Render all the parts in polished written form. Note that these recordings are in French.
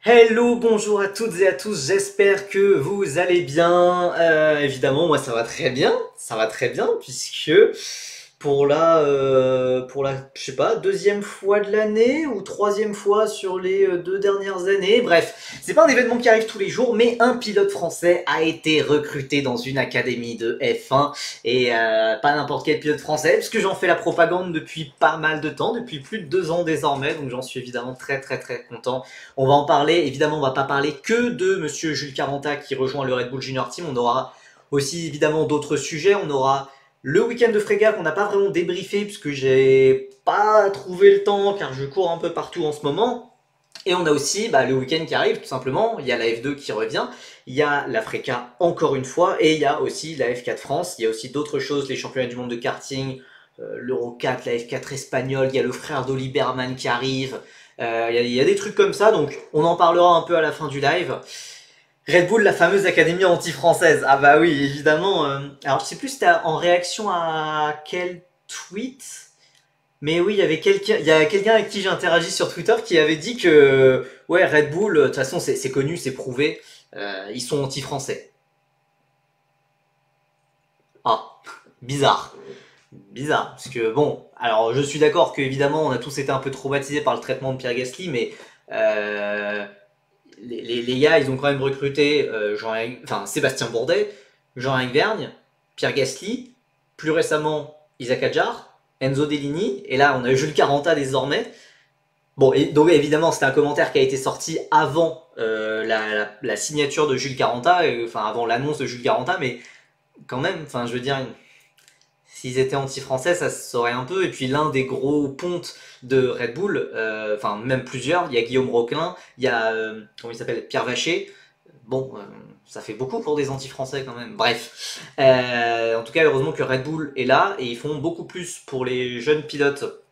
Hello, bonjour à toutes et à tous, j'espère que vous allez bien. Évidemment, moi ça va très bien, puisque je sais pas, deuxième fois de l'année ou troisième fois sur les 2 dernières années, bref, c'est pas un événement qui arrive tous les jours, mais un pilote français a été recruté dans une académie de F1, et pas n'importe quel pilote français, puisque j'en fais la propagande depuis pas mal de temps, depuis plus de 2 ans désormais, donc j'en suis évidemment très content. On va en parler, évidemment, on va pas parler que de monsieur Jules Caranta qui rejoint le Red Bull Junior Team, on aura aussi évidemment d'autres sujets, on aura le week-end de Frégap, qu'on n'a pas vraiment débriefé puisque j'ai pas trouvé le temps car je cours un peu partout en ce moment. Et on a aussi le week-end qui arrive, tout simplement. Il y a la F2 qui revient, il y a la Fréca encore une fois, et il y a aussi la F4 France. Il y a aussi d'autres choses, les championnats du monde de karting, l'Euro 4, la F4 espagnole, il y a le frère d'Oli Berman qui arrive. Il y a des trucs comme ça, donc on en parlera un peu à la fin du live. Red Bull, la fameuse académie anti-française. Ah bah oui, évidemment. Alors je sais plus si c'était en réaction à quel tweet, mais oui, il y a quelqu'un avec qui j'ai interagi sur Twitter qui avait dit que ouais, Red Bull, de toute façon c'est connu, c'est prouvé, ils sont anti-français. Ah, bizarre. Bizarre, parce que bon, alors je suis d'accord qu'évidemment on a tous été un peu traumatisés par le traitement de Pierre Gasly, mais euh, les gars, ils ont quand même recruté Sébastien Bourdet, Jean-Henri Vergne, Pierre Gasly, plus récemment Isaac Adjar, Enzo Dellini, et là on a Jules Caranta désormais. Bon, et donc évidemment c'était un commentaire qui a été sorti avant la signature de Jules Caranta, enfin avant l'annonce de Jules Caranta, mais quand même, enfin je veux dire, s'ils étaient anti-français, ça se saurait un peu. Et puis l'un des gros pontes de Red Bull, enfin même plusieurs, il y a Guillaume Roquelin, il y a comment il s'appelle, Pierre Vacher. Bon, ça fait beaucoup pour des anti-français quand même. Bref, en tout cas heureusement que Red Bull est là et ils font beaucoup plus pour les jeunes pilotes.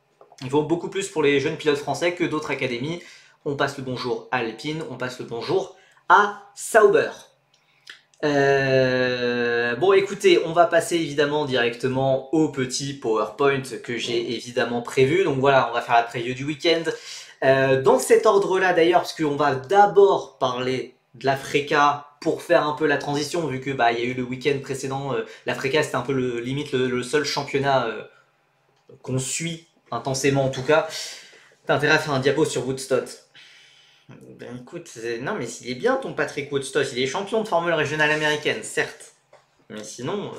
Ils font beaucoup plus pour les jeunes pilotes français que d'autres académies. On passe le bonjour à Alpine, on passe le bonjour à Sauber. Bon, écoutez, on va passer évidemment directement au petit PowerPoint que j'ai évidemment prévu. Donc voilà, on va faire la preview du week-end. Dans cet ordre-là d'ailleurs, parce qu'on va d'abord parler de la Freca pour faire un peu la transition, vu que il y a eu le week-end précédent, la Freca c'était un peu limite le seul championnat qu'on suit intensément en tout cas. T'as intérêt à faire un diapo sur Woodstock. Ben écoute, non mais s'il est bien ton Patrick Woodstock, il est champion de Formule régionale américaine, certes. Mais sinon,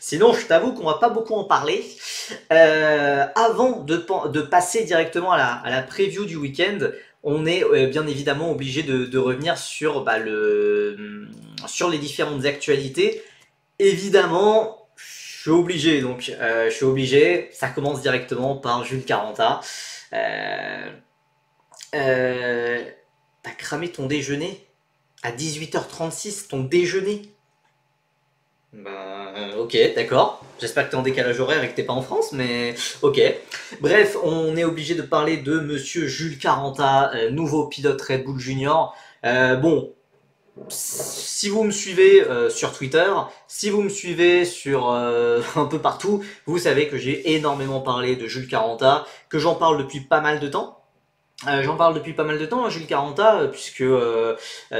je t'avoue qu'on va pas beaucoup en parler. Avant de passer directement à la preview du week-end, on est bien évidemment obligé de revenir sur, sur les différentes actualités. Évidemment, je suis obligé, donc je suis obligé. Ça commence directement par Jules Caranta. Euh, euh, T'as cramé ton déjeuner à 18h36, ton déjeuner. Ok, d'accord. J'espère que t'es en décalage horaire et que t'es pas en France, mais ok. Bref, on est obligé de parler de monsieur Jules Caranta, nouveau pilote Red Bull Junior. Bon, si vous me suivez sur Twitter, si vous me suivez sur un peu partout, vous savez que j'ai énormément parlé de Jules Caranta, que j'en parle depuis pas mal de temps. J'en parle depuis pas mal de temps, hein, Jules Caranta, puisque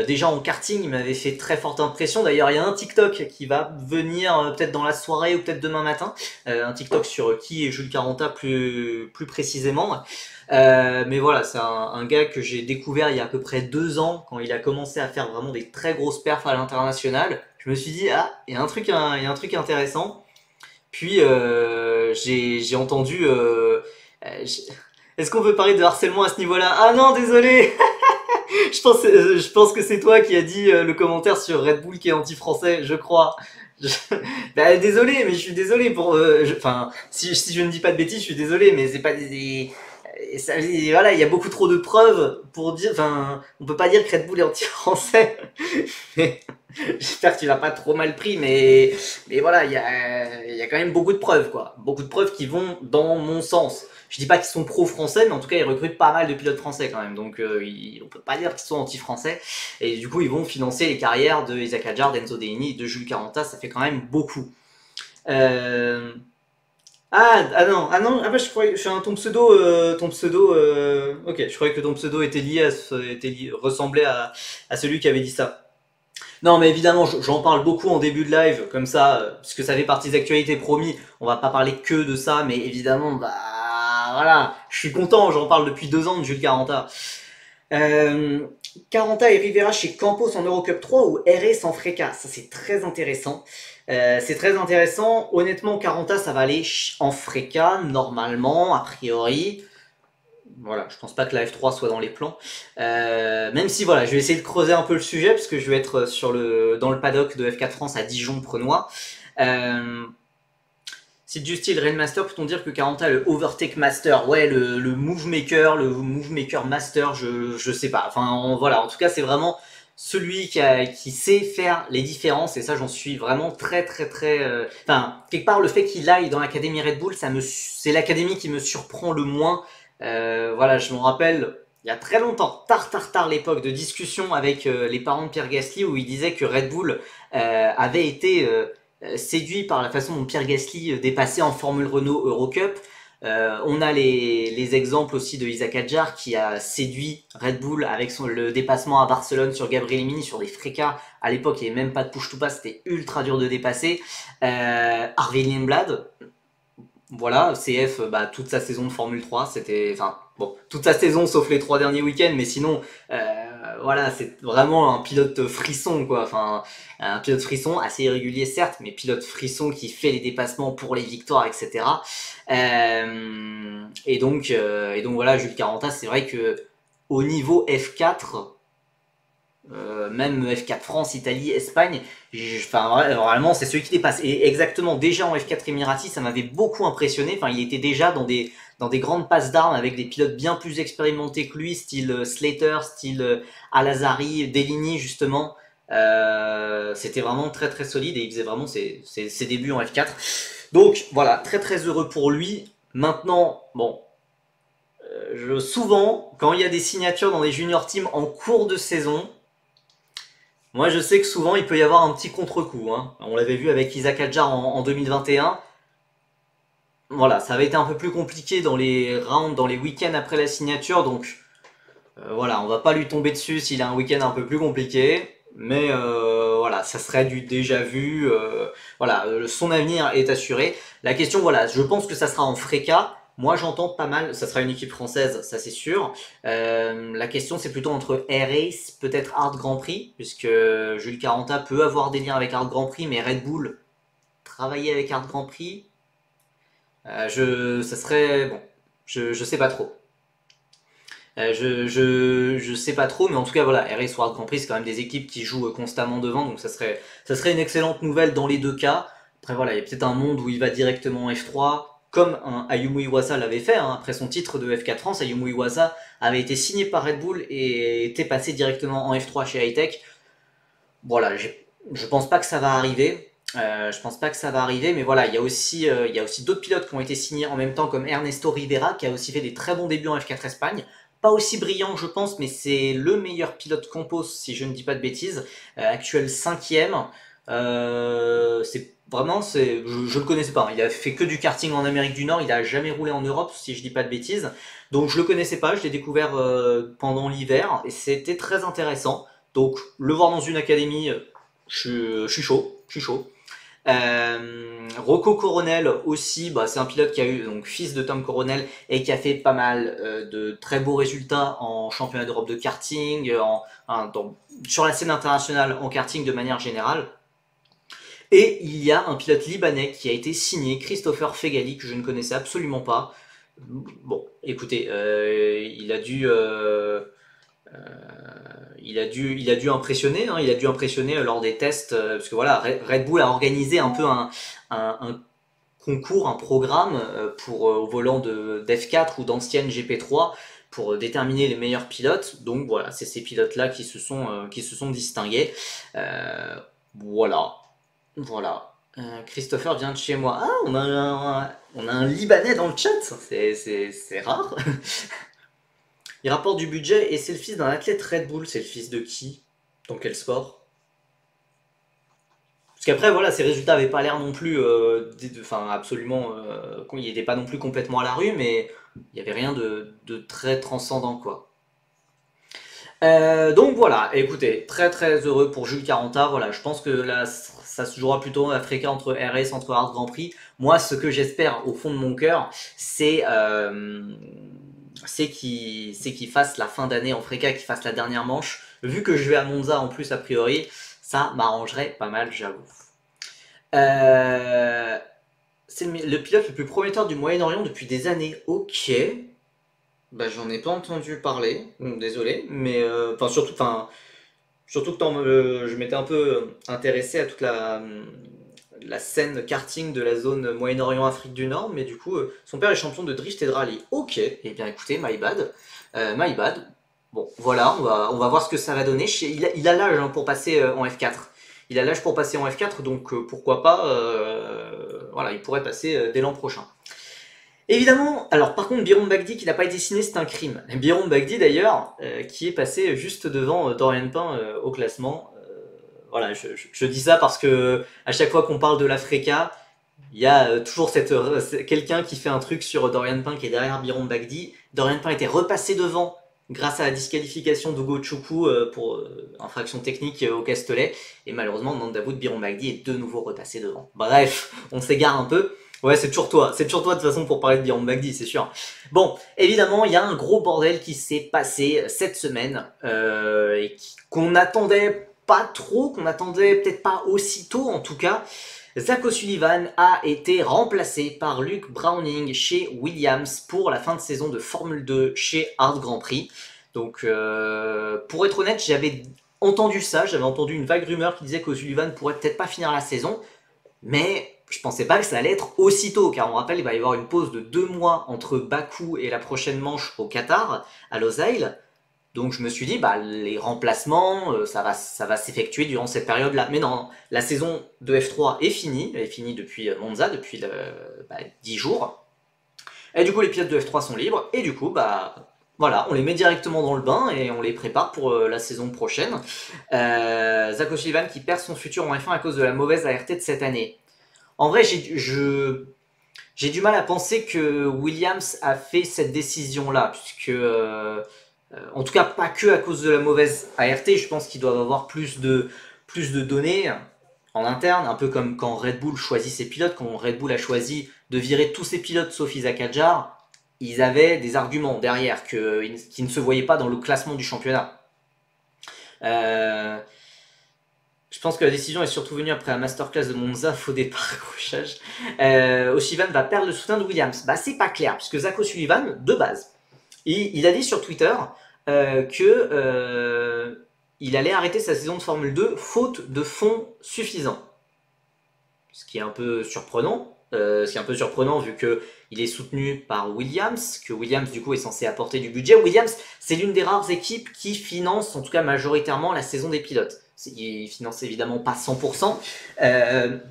déjà en karting, il m'avait fait très forte impression. D'ailleurs, il y a un TikTok qui va venir peut-être dans la soirée ou peut-être demain matin. Un TikTok sur qui est Jules Caranta plus précisément. Mais voilà, c'est un gars que j'ai découvert il y a à peu près 2 ans, quand il a commencé à faire vraiment des très grosses perfs à l'international. Je me suis dit, ah, il y a un truc intéressant. Puis j'ai entendu... est-ce qu'on peut parler de harcèlement à ce niveau-là? Ah non, désolé. Je pense que c'est toi qui as dit le commentaire sur Red Bull qui est anti-français, je crois. Je- désolé, mais je suis désolé pour. Enfin, si je ne dis pas de bêtises, je suis désolé, mais c'est pas des. Voilà, il y a beaucoup trop de preuves pour dire. Enfin, on peut pas dire que Red Bull est anti-français. Mais j'espère que tu l'as pas trop mal pris, mais voilà, il y a quand même beaucoup de preuves, quoi. Beaucoup de preuves qui vont dans mon sens. Je dis pas qu'ils sont pro-français, mais en tout cas, ils recrutent pas mal de pilotes français quand même. Donc, on peut pas dire qu'ils sont anti-français. Et du coup, ils vont financer les carrières de Isaac Adjar, d'Enzo Deini, de Jules Caranta. Ça fait quand même beaucoup. Euh, Ah bah je croyais, ton pseudo, ok, je croyais que ton pseudo était lié ressemblait à celui qui avait dit ça. Non, mais évidemment, j'en parle beaucoup en début de live, comme ça, parce que ça fait partie des actualités, promis. On va pas parler que de ça, mais évidemment, bah voilà, je suis content, j'en parle depuis 2 ans de Jules Caranta. Euh, Caranta et Rivera chez Campos en Eurocup 3 ou RS en Freca. Ça, c'est très intéressant. C'est très intéressant. Honnêtement, Caranta, ça va aller en Freca, normalement, a priori. Voilà, je pense pas que la F3 soit dans les plans. Même si, voilà, je vais essayer de creuser un peu le sujet, parce que je vais être dans le paddock de F4 France à Dijon-Prenois. Euh, si du style Rainmaster, peut-on dire que Caranta est le Overtake Master? Ouais, le Move Maker, le Move Maker Master, je sais pas. Enfin, voilà, en tout cas, c'est vraiment celui qui sait faire les différences, et ça, j'en suis vraiment très, très, très. Enfin, quelque part, le fait qu'il aille dans l'Académie Red Bull, c'est l'Académie qui me surprend le moins. Voilà, je me rappelle, il y a très longtemps, tard, l'époque de discussion avec les parents de Pierre Gasly, où il disait que Red Bull avait été séduit par la façon dont Pierre Gasly dépassait en Formule Renault Eurocup. On a les exemples aussi de Isaac Hadjar qui a séduit Red Bull avec le dépassement à Barcelone sur Gabriel Mini sur des frécas. À l'époque, il n'y avait même pas de push to pass, c'était ultra dur de dépasser. Harvey Lindblad, voilà, CF, bah, toute sa saison de Formule 3, c'était, enfin, bon, toute sa saison sauf les 3 derniers week-ends, mais sinon, voilà, c'est vraiment un pilote frisson, quoi. Enfin, un pilote frisson, assez irrégulier certes, mais pilote frisson qui fait les dépassements pour les victoires, etc. Et donc voilà, Jules Caranta, c'est vrai que au niveau F4, même F4 France, Italie, Espagne, enfin vraiment c'est celui qui dépasse. Et exactement, déjà en F4 Emirati, ça m'avait beaucoup impressionné. Enfin, il était déjà dans des grandes passes d'armes avec des pilotes bien plus expérimentés que lui, style Slater, style Al-Azhari, Deligny justement. C'était vraiment très très solide et il faisait vraiment ses débuts en F4. Donc voilà, très très heureux pour lui. Maintenant, bon, souvent, quand il y a des signatures dans les junior teams en cours de saison, moi, je sais que souvent, il peut y avoir un petit contre-coup. Hein. On l'avait vu avec Isaac Hadjar en 2021. Voilà, ça avait été un peu plus compliqué dans les rounds, dans les week-ends après la signature. Donc, voilà, on va pas lui tomber dessus s'il a un week-end un peu plus compliqué. Mais voilà, ça serait du déjà vu. Voilà, son avenir est assuré. La question, voilà, je pense que ça sera en Freca. Moi, j'entends pas mal. Ça sera une équipe française, ça c'est sûr. La question, c'est plutôt entre Air Race, peut-être Hard Grand Prix, puisque Jules Caranta peut avoir des liens avec Hard Grand Prix, mais Red Bull travailler avec Hard Grand Prix, ça serait bon. Je sais pas trop. Je sais pas trop, mais en tout cas, voilà, RS ou Hard Grand Prix, c'est quand même des équipes qui jouent constamment devant, donc ça serait une excellente nouvelle dans les deux cas. Après, voilà, il y a peut-être un monde où il va directement en F3, comme un Ayumu Iwasa l'avait fait, hein. Après son titre de F4 France, Ayumu Iwasa avait été signé par Red Bull et était passé directement en F3 chez Hightech. Voilà, je pense pas que ça va arriver. Je pense pas que ça va arriver, mais voilà, il y a aussi d'autres pilotes qui ont été signés en même temps, comme Ernesto Rivera, qui a aussi fait des très bons débuts en F4 Espagne. Pas aussi brillant, je pense, mais c'est le meilleur pilote compos, si je ne dis pas de bêtises. Actuel 5ème. Je le connaissais pas, hein. Il a fait que du karting en Amérique du Nord, il a jamais roulé en Europe, si je dis pas de bêtises. Donc je le connaissais pas, je l'ai découvert pendant l'hiver, et c'était très intéressant. Donc, le voir dans une académie, je suis chaud. Je suis chaud. Rocco Coronel aussi, bah, c'est un pilote qui a eu, donc fils de Tom Coronel, et qui a fait pas mal de très beaux résultats en championnat d'Europe de karting, sur la scène internationale en karting de manière générale. Et il y a un pilote libanais qui a été signé, Christopher Fegali, que je ne connaissais absolument pas. Bon, écoutez, il a dû impressionner, hein, il a dû impressionner lors des tests, parce que voilà, Red Bull a organisé un peu un concours, un programme au volant d'F4 ou d'ancienne GP3 pour déterminer les meilleurs pilotes. Donc voilà, c'est ces pilotes-là qui se sont distingués. Voilà, voilà. Christopher vient de chez moi. Ah, on a un Libanais dans le chat, c'est rare. Il rapporte du budget et c'est le fils d'un athlète Red Bull. C'est le fils de qui? Dans quel sport? Parce qu'après, voilà, ses résultats n'avaient pas l'air non plus, enfin, absolument, il n'était pas non plus complètement à la rue, mais il n'y avait rien de très transcendant, quoi. Donc voilà, écoutez, très très heureux pour Jules Caranta. Voilà, je pense que là, ça se jouera plutôt en Africa entre RS, entre Hard Grand Prix. Moi, ce que j'espère au fond de mon cœur, c'est qu'il fasse la fin d'année en Freca, qu'il fasse la dernière manche. Vu que je vais à Monza en plus, a priori, ça m'arrangerait pas mal, j'avoue. Euh, c'est le pilote le plus prometteur du Moyen-Orient depuis des années. Ok. Bah, j'en ai pas entendu parler, désolé, mais surtout que je m'étais un peu intéressé à toute la scène karting de la zone Moyen-Orient, Afrique du Nord, mais du coup, son père est champion de drift et de rallye. Ok, et bien écoutez, my bad. My bad. Bon, voilà, on va voir ce que ça va donner. Il a l'âge hein, pour passer en F4. Il a l'âge pour passer en F4, donc pourquoi pas, voilà, il pourrait passer dès l'an prochain. Évidemment, alors par contre, Biron Bagdi qui n'a pas été signé, c'est un crime. Biron Bagdi d'ailleurs, qui est passé juste devant Dorian Pain au classement. Voilà, je dis ça parce que à chaque fois qu'on parle de la Freca, il y a toujours quelqu'un qui fait un truc sur Dorian Pain qui est derrière Biron Bagdi. Dorian Pain était repassé devant grâce à la disqualification d'Ugo Chukwu pour infraction technique au Castellet. Et malheureusement, Nandabout Biron Bagdi est de nouveau repassé devant. Bref, on s'égare un peu. Ouais, c'est toujours toi. C'est toujours toi de toute façon pour parler de Biron Bagdi, c'est sûr. Bon, évidemment, il y a un gros bordel qui s'est passé cette semaine et qu'on attendait pas trop, qu'on attendait peut-être pas aussitôt en tout cas. Zach O'Sullivan a été remplacé par Luke Browning chez Williams pour la fin de saison de Formule 2 chez Hard Grand Prix. Donc, pour être honnête, j'avais entendu ça, j'avais entendu une vague rumeur qui disait qu'O'Sullivan pourrait peut-être pas finir la saison, mais je pensais pas que ça allait être aussitôt, car on rappelle, il va y avoir une pause de 2 mois entre Bakou et la prochaine manche au Qatar, à Losail. Donc je me suis dit, bah, les remplacements, ça va s'effectuer durant cette période-là. Mais non, la saison de F3 est finie, elle est finie depuis Monza, depuis 10 jours. Et du coup, les pilotes de F3 sont libres, et du coup, bah, voilà, on les met directement dans le bain et on les prépare pour la saison prochaine. Zach O'Sullivan qui perd son futur en F1 à cause de la mauvaise ART de cette année. En vrai, j'ai du mal à penser que Williams a fait cette décision-là, puisque en tout cas pas que à cause de la mauvaise ART, je pense qu'ils doivent avoir plus de données en interne, un peu comme quand Red Bull choisit ses pilotes, quand Red Bull a choisi de virer tous ses pilotes sauf Isaac Hadjar, ils avaient des arguments derrière qui ne se voyaient pas dans le classement du championnat. Je pense que la décision est surtout venue après la masterclass de Monza, faux départ, accrochage. O'Sullivan va perdre le soutien de Williams. Bah c'est pas clair, puisque Zach O'Sullivan, de base, il a dit sur Twitter que il allait arrêter sa saison de Formule 2 faute de fonds suffisants. Ce qui est un peu surprenant. Vu qu'il est soutenu par Williams, que Williams du coup est censé apporter du budget. Williams, c'est l'une des rares équipes qui finance, en tout cas majoritairement, la saison des pilotes. Il finance évidemment pas 100%,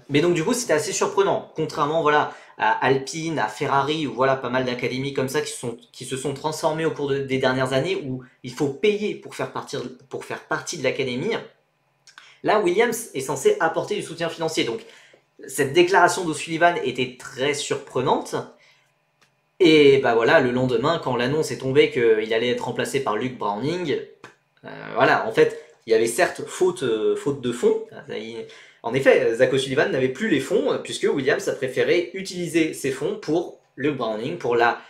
mais donc du coup c'était assez surprenant. Contrairement voilà à Alpine, à Ferrari, ou voilà pas mal d'académies comme ça qui se sont transformées au cours des dernières années où il faut payer pour faire partie de l'académie. Là, Williams est censé apporter du soutien financier. Donc cette déclaration d'O'Sullivan était très surprenante. Et bah voilà, le lendemain, quand l'annonce est tombée qu'il allait être remplacé par Luke Browning, voilà, en fait, il y avait certes faute de fonds. En effet, Zach O'Sullivan n'avait plus les fonds, puisque Williams a préféré utiliser ses fonds pour Luke Browning, pour la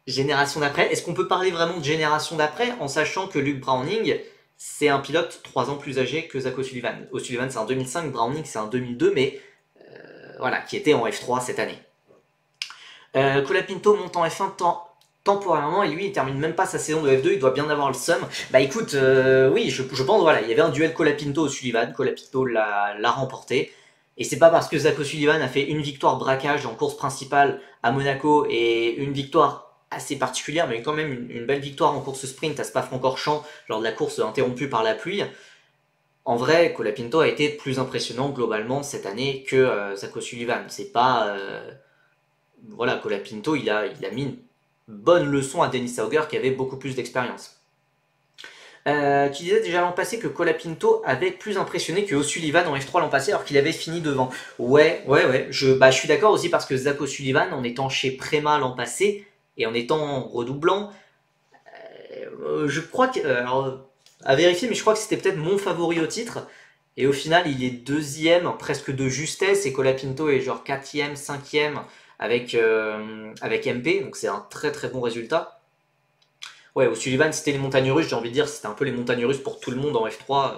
génération d'après. Est-ce qu'on peut parler vraiment de génération d'après, en sachant que Luke Browning, c'est un pilote 3 ans plus âgé que Zach O'Sullivan. O'Sullivan c'est un 2005, Browning c'est un 2002, mais voilà, qui était en F3 cette année. Colapinto monte en F1 temporairement et lui il termine même pas sa saison de F2, il doit bien avoir le seum. Bah écoute, oui, je pense voilà, il y avait un duel Colapinto-O'Sullivan, Colapinto l'a remporté. Et c'est pas parce que Zach O'Sullivan a fait une victoire braquage en course principale à Monaco et une victoire assez particulière, mais quand même une belle victoire en course sprint à Spa-Francorchamps lors de la course interrompue par la pluie. En vrai, Colapinto a été plus impressionnant globalement cette année que Zach O'Sullivan. C'est pas... voilà, Colapinto, il a mis une bonne leçon à Dennis Sauger qui avait beaucoup plus d'expérience. Tu disais déjà l'an passé que Colapinto avait plus impressionné que O'Sullivan en F3 l'an passé alors qu'il avait fini devant. Ouais. Je suis d'accord aussi parce que Zach O'Sullivan, en étant chez Prema l'an passé et en étant redoublant, je crois que. Alors, à vérifier, mais je crois que c'était peut-être mon favori au titre. Et au final, il est deuxième, presque de justesse, et Colapinto est genre quatrième, cinquième avec MP, donc c'est un très très bon résultat. Ouais, O'Sullivan, c'était les montagnes russes, j'ai envie de dire, c'était un peu les montagnes russes pour tout le monde en F3,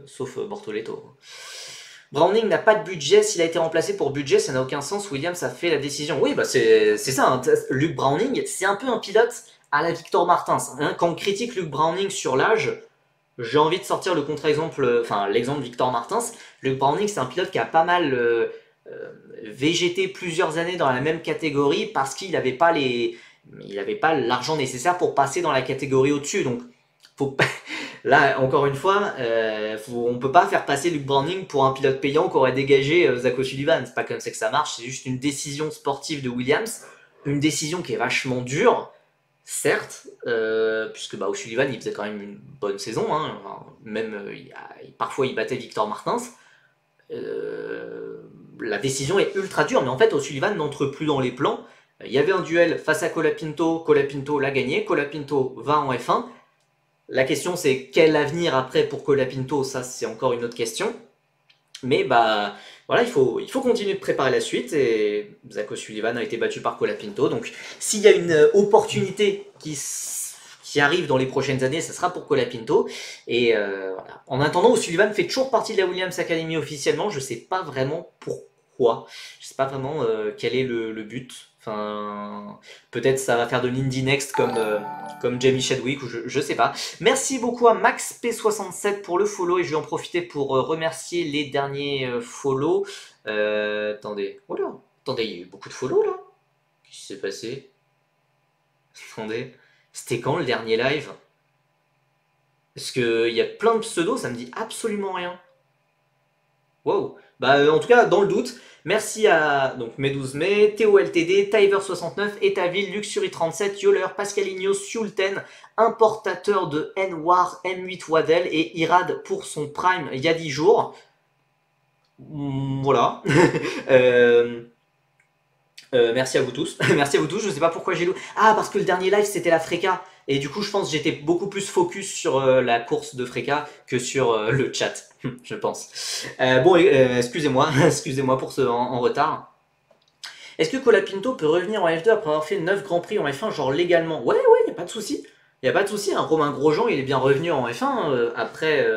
sauf Bortoleto. Browning n'a pas de budget, s'il a été remplacé pour budget, ça n'a aucun sens, Williams a fait la décision. Oui, bah c'est ça, hein. Luke Browning, c'est un peu un pilote à la Victor Martins. Hein. Quand on critique Luke Browning sur l'âge, j'ai envie de sortir le contre-exemple, enfin l'exemple Victor Martins. Luke Browning, c'est un pilote qui a pas mal végété plusieurs années dans la même catégorie parce qu'il n'avait pas l'argent nécessaire pour passer dans la catégorie au-dessus. Donc, faut, là, encore une fois, on peut pas faire passer Luke Browning pour un pilote payant qu'aurait dégagé Zach O'Sullivan. C'est pas comme ça que ça marche. C'est juste une décision sportive de Williams, une décision qui est vachement dure. Certes, puisque bah, O'Sullivan il faisait quand même une bonne saison, hein, enfin, même parfois il battait Victor Martins. La décision est ultra dure, mais en fait O'Sullivan n'entre plus dans les plans. Il y avait un duel face à Colapinto, Colapinto l'a gagné, Colapinto va en F1. La question c'est quel avenir après pour Colapinto, ça c'est encore une autre question. Mais bah voilà, il faut continuer de préparer la suite et Zach O'Sullivan a été battu par Colapinto. Donc s'il y a une opportunité qui arrive dans les prochaines années, ça sera pour Colapinto. Et voilà. En attendant, O'Sullivan fait toujours partie de la Williams Academy officiellement. Je sais pas vraiment pourquoi. Je sais pas vraiment quel est le but. Enfin, peut-être ça va faire de l'Indy Next comme Jamie Chadwick ou je sais pas. Merci beaucoup à Max P67 pour le follow et je vais en profiter pour remercier les derniers follow. Attendez, voilà, attendez, il y a eu beaucoup de follow là. Qu'est-ce qui s'est passé? Attendez, c'était quand le dernier live? Parce qu'il y a plein de pseudos, ça me dit absolument rien. Wow. Bah, en tout cas, dans le doute, merci à donc Mai 12 mai, Théo LTD, Tiver69, Etaville, Luxury37, Yoler, Pascaligno, Sulten, importateur de N-War, M8 Waddell et Irad pour son prime il y a 10 jours. Voilà. euh, merci à vous tous. Merci à vous tous. Je sais pas pourquoi j'ai loué. Ah, parce que le dernier live c'était la Freca. Et du coup, je pense que j'étais beaucoup plus focus sur la course de Freca que sur le chat, je pense. Bon, excusez-moi, excusez-moi pour ce en retard. Est-ce que Colapinto peut revenir en F2 après avoir fait 9 Grands Prix en F1, genre légalement? Ouais, y a pas de souci. Y a pas de souci. Hein. Romain Grosjean, il est bien revenu en F1 après.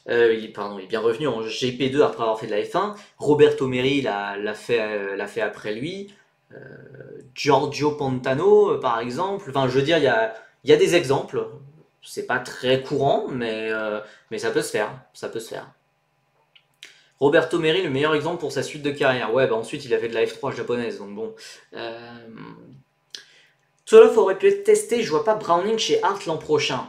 Il est bien revenu en GP2 après avoir fait de la F1. Roberto Meri l'a fait après lui. Giorgio Pantano, par exemple. Enfin, je veux dire, il y a des exemples. C'est pas très courant, mais ça peut se faire. Ça peut se faire. Roberto Meri, le meilleur exemple pour sa suite de carrière. Ouais, bah ensuite il a fait de la F3 japonaise, donc bon. Tsolov aurait pu être testé, je vois pas Browning chez Hart l'an prochain.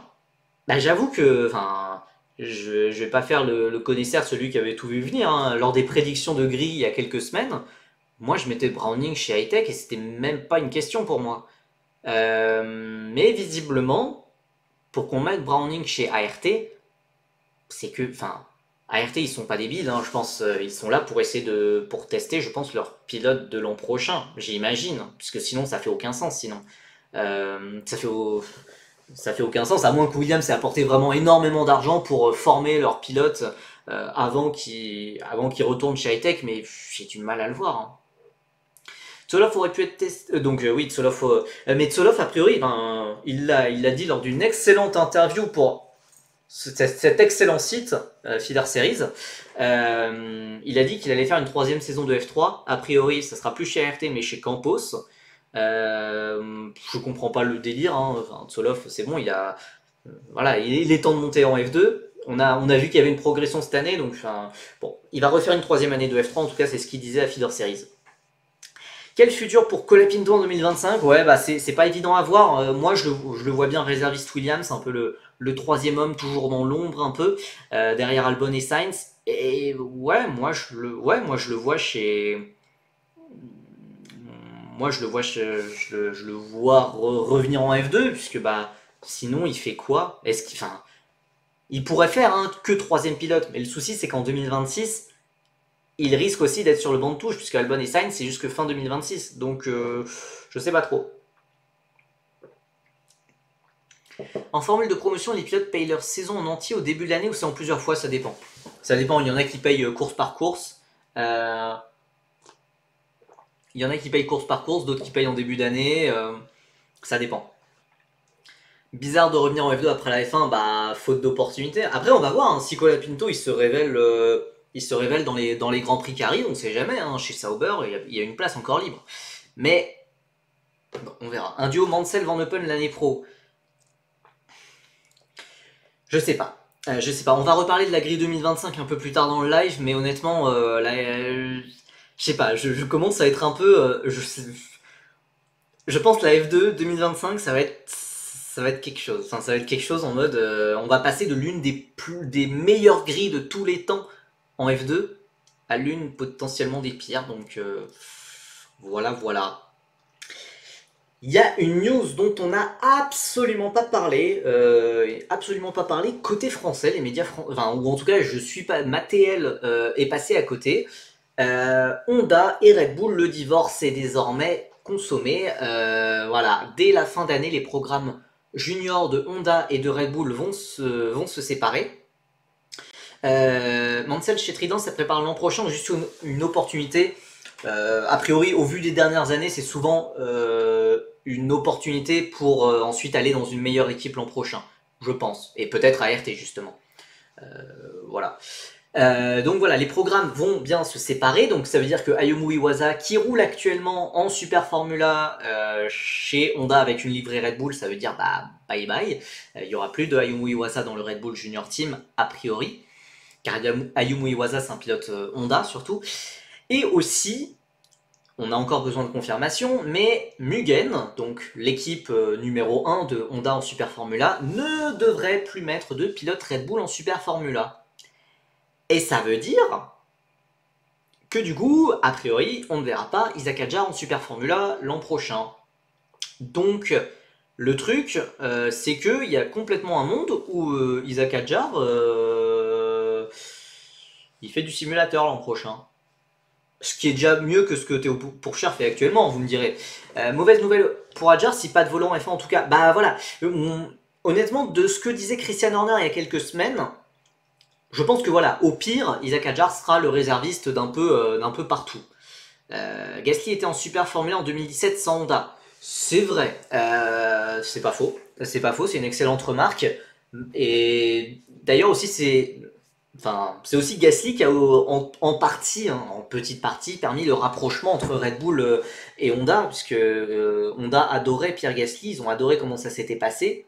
Bah j'avoue que, enfin, je vais pas faire le connaisseur, celui qui avait tout vu venir, hein. Lors des prédictions de grille il y a quelques semaines, moi je mettais Browning chez Hightech et c'était même pas une question pour moi. Mais visiblement, pour qu'on mette Browning chez ART, c'est que, enfin, ART ils sont pas débiles, hein, je pense, ils sont là pour essayer pour tester, je pense, leur pilote de l'an prochain, j'imagine, puisque sinon ça fait aucun sens, sinon. Ça fait aucun sens, à moins que Williams ait apporté vraiment énormément d'argent pour former leurs pilotes avant qu'ils retournent chez Hightech, mais j'ai du mal à le voir. Hein. Tsoloff aurait pu être testé. Donc oui, Tsoloff. Mais Tsoloff, a priori, ben, il l'a dit lors d'une excellente interview pour cet excellent site, Feeder Series. Il a dit qu'il allait faire une troisième saison de F3. A priori, ça sera plus chez ART, mais chez Campos. Je comprends pas le délire. Hein. Enfin, Tsoloff, c'est bon, voilà, il est temps de monter en F2. On a vu qu'il y avait une progression cette année, donc enfin, bon, il va refaire une troisième année de F3. En tout cas, c'est ce qu'il disait à Feeder Series. Quel futur pour Colapinto en 2025? Ouais, bah c'est pas évident à voir. Moi, je le vois bien réserviste Williams, un peu le troisième homme, toujours dans l'ombre un peu, derrière Albon et Sainz. Et ouais, moi je le vois chez. Moi, je le vois revenir en F2, puisque bah sinon il fait quoi? Est-ce qu'il, enfin, Il pourrait faire que troisième pilote, mais le souci c'est qu'en 2026, il risque aussi d'être sur le banc de touche, puisque Albon et Sainz c'est jusque fin 2026, donc je sais pas trop. En formule de promotion, les pilotes payent leur saison en entier au début de l'année ou c'est en plusieurs fois, ça dépend. Ça dépend, il y en a qui payent course par course. Il y en a qui payent course par course, d'autres qui payent en début d'année. Ça dépend. Bizarre de revenir en F2 après la F1, bah faute d'opportunité. Après on va voir, hein, si Colapinto il se révèle dans les grands prix qui arrivent, on sait jamais, hein, chez Sauber il y a une place encore libre. Mais bon, on verra. Un duo Mansell-Van Open l'année pro. Je sais pas. Je sais pas. On va reparler de la grille 2025 un peu plus tard dans le live, mais honnêtement, je sais pas. Je commence à être un peu. Je pense que la F2 2025, ça va être quelque chose. Enfin, ça va être quelque chose en mode, on va passer de l'une des meilleures grilles de tous les temps en F2 à l'une potentiellement des pires. Donc voilà. Il y a une news dont on n'a absolument pas parlé, côté français, les médias enfin, ou en tout cas je suis pas, ma TL est passé à côté. Honda et Red Bull, le divorce est désormais consommé. Voilà, dès la fin d'année, les programmes juniors de Honda et de Red Bull vont se séparer. Mansell chez Trident, ça prépare l'an prochain juste une opportunité. A priori, au vu des dernières années, c'est souvent une opportunité pour ensuite aller dans une meilleure équipe l'an prochain, je pense. Et peut-être à RT, justement. Voilà. Donc voilà, les programmes vont bien se séparer. Donc ça veut dire que Ayumu Iwasa, qui roule actuellement en Super Formula chez Honda avec une livrée Red Bull, ça veut dire bah bye bye. Il y aura plus de Ayumu Iwasa dans le Red Bull Junior Team, a priori. Car Ayumu Iwasa, c'est un pilote Honda surtout. Et aussi, on a encore besoin de confirmation, mais Mugen, donc l'équipe numéro 1 de Honda en Super Formula, ne devrait plus mettre de pilote Red Bull en Super Formula. Et ça veut dire que du coup, a priori, on ne verra pas Isaac Hadjar en Super Formula l'an prochain. Donc, le truc, c'est qu'il y a complètement un monde où Isaac Hadjar, il fait du simulateur l'an prochain. Ce qui est déjà mieux que ce que Théo Pourchard fait actuellement, vous me direz. Mauvaise nouvelle pour Hadjar, si pas de volant F1 en tout cas. Bah voilà, honnêtement, de ce que disait Christian Horner il y a quelques semaines, je pense que voilà, au pire, Isaac Hadjar sera le réserviste d'un peu partout. Gasly était en Super Formula en 2017 sans Honda. C'est vrai, c'est pas faux. C'est pas faux, c'est une excellente remarque. Et d'ailleurs aussi, c'est aussi Gasly qui a en partie, hein, en petite partie, permis le rapprochement entre Red Bull et Honda, puisque Honda adorait Pierre Gasly, ils ont adoré comment ça s'était passé.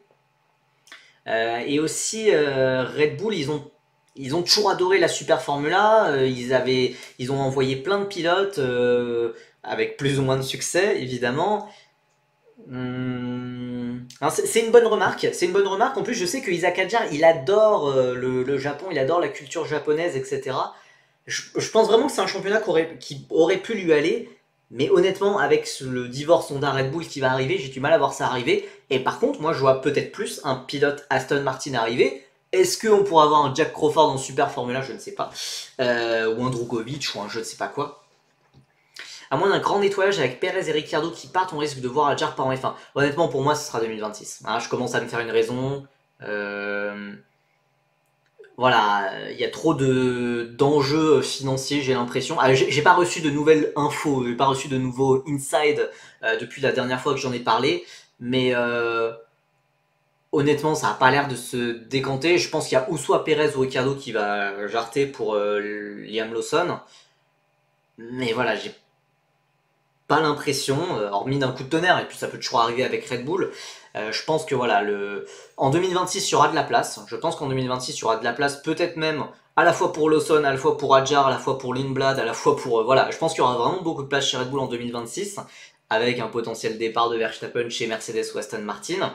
Et aussi Red Bull, ils ont toujours adoré la Super Formula, ils ont envoyé plein de pilotes avec plus ou moins de succès, évidemment. C'est une bonne remarque. C'est une bonne remarque. En plus, je sais que Isaac Hadjar, il adore le Japon, il adore la culture japonaise, etc. Je pense vraiment que c'est un championnat qui aurait pu lui aller. Mais honnêtement, avec le divorce Honda Red Bull qui va arriver, j'ai du mal à voir ça arriver. Et par contre, moi, je vois peut-être plus un pilote Aston Martin arriver. Est-ce qu'on pourra avoir un Jack Crawford en Super Formula? Je ne sais pas. Ou un Drugovic, ou un je ne sais pas quoi. À moins d'un grand nettoyage avec Perez et Ricciardo qui partent, on risque de voir Hadjar pas en F1. Honnêtement, pour moi, ce sera 2026. Hein, je commence à me faire une raison. Voilà, il y a trop d'enjeux financiers, j'ai l'impression. J'ai pas reçu de nouvelles infos, j'ai pas reçu de nouveaux inside depuis la dernière fois que j'en ai parlé. Mais honnêtement, ça a pas l'air de se décanter. Je pense qu'il y a ou soit Perez ou Ricciardo qui va jarter pour Liam Lawson. Mais voilà, j'ai pas l'impression, hormis d'un coup de tonnerre, et puis ça peut toujours arriver avec Red Bull. Je pense que voilà, en 2026, il y aura de la place. Je pense qu'en 2026, il y aura de la place, peut-être même à la fois pour Lawson, à la fois pour Hadjar, à la fois pour Lindblad, à la fois pour... voilà, je pense qu'il y aura vraiment beaucoup de place chez Red Bull en 2026, avec un potentiel départ de Verstappen chez Mercedes ou Aston Martin.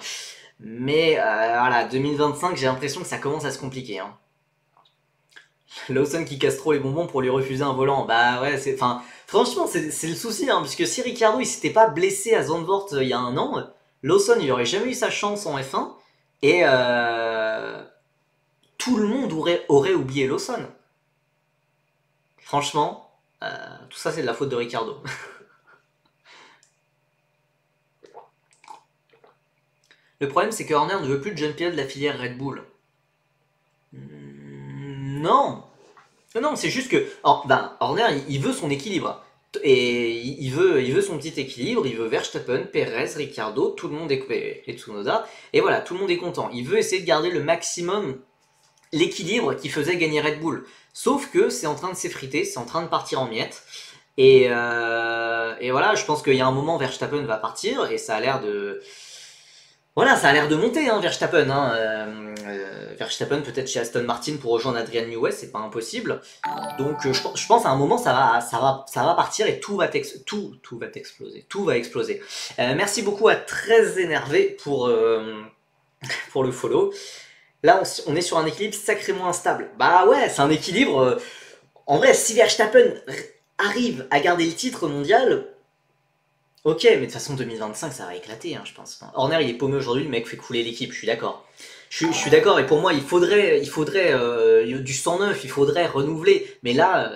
Mais voilà, 2025, j'ai l'impression que ça commence à se compliquer. Hein. Lawson qui casse trop les bonbons pour lui refuser un volant. Bah ouais, franchement, c'est le souci, hein, puisque si Ricciardo il s'était pas blessé à Zandvoort il y a un an, Lawson il aurait jamais eu sa chance en F1. Et tout le monde aurait oublié Lawson. Franchement, tout ça c'est de la faute de Ricciardo. Le problème c'est que Horner ne veut plus de jeune pilote de la filière Red Bull. Non. Non, c'est juste que Horner il veut son équilibre. Et il veut son petit équilibre, il veut Verstappen, Perez, Ricciardo, tout le monde et Tsunoda, et voilà, tout le monde est content. Il veut essayer de garder le maximum l'équilibre qui faisait gagner Red Bull. Sauf que c'est en train de s'effriter, c'est en train de partir en miettes. Et voilà, je pense qu'il y a un moment Verstappen va partir, et ça a l'air de... Voilà, ça a l'air de monter, hein, Verstappen. Verstappen peut-être chez Aston Martin pour rejoindre Adrian Newey, c'est pas impossible. Donc je pense à un moment ça va partir et tout va exploser. Tout va exploser. Merci beaucoup à Très Énervé pour le follow. Là on est sur un équilibre sacrément instable. Bah ouais, c'est un équilibre. En vrai, si Verstappen arrive à garder le titre mondial, ok, mais de toute façon 2025 ça va éclater, hein, je pense. Horner il est paumé aujourd'hui, le mec fait couler l'équipe, je suis d'accord. Je suis d'accord, et pour moi il faudrait du 109, il faudrait renouveler. Mais là,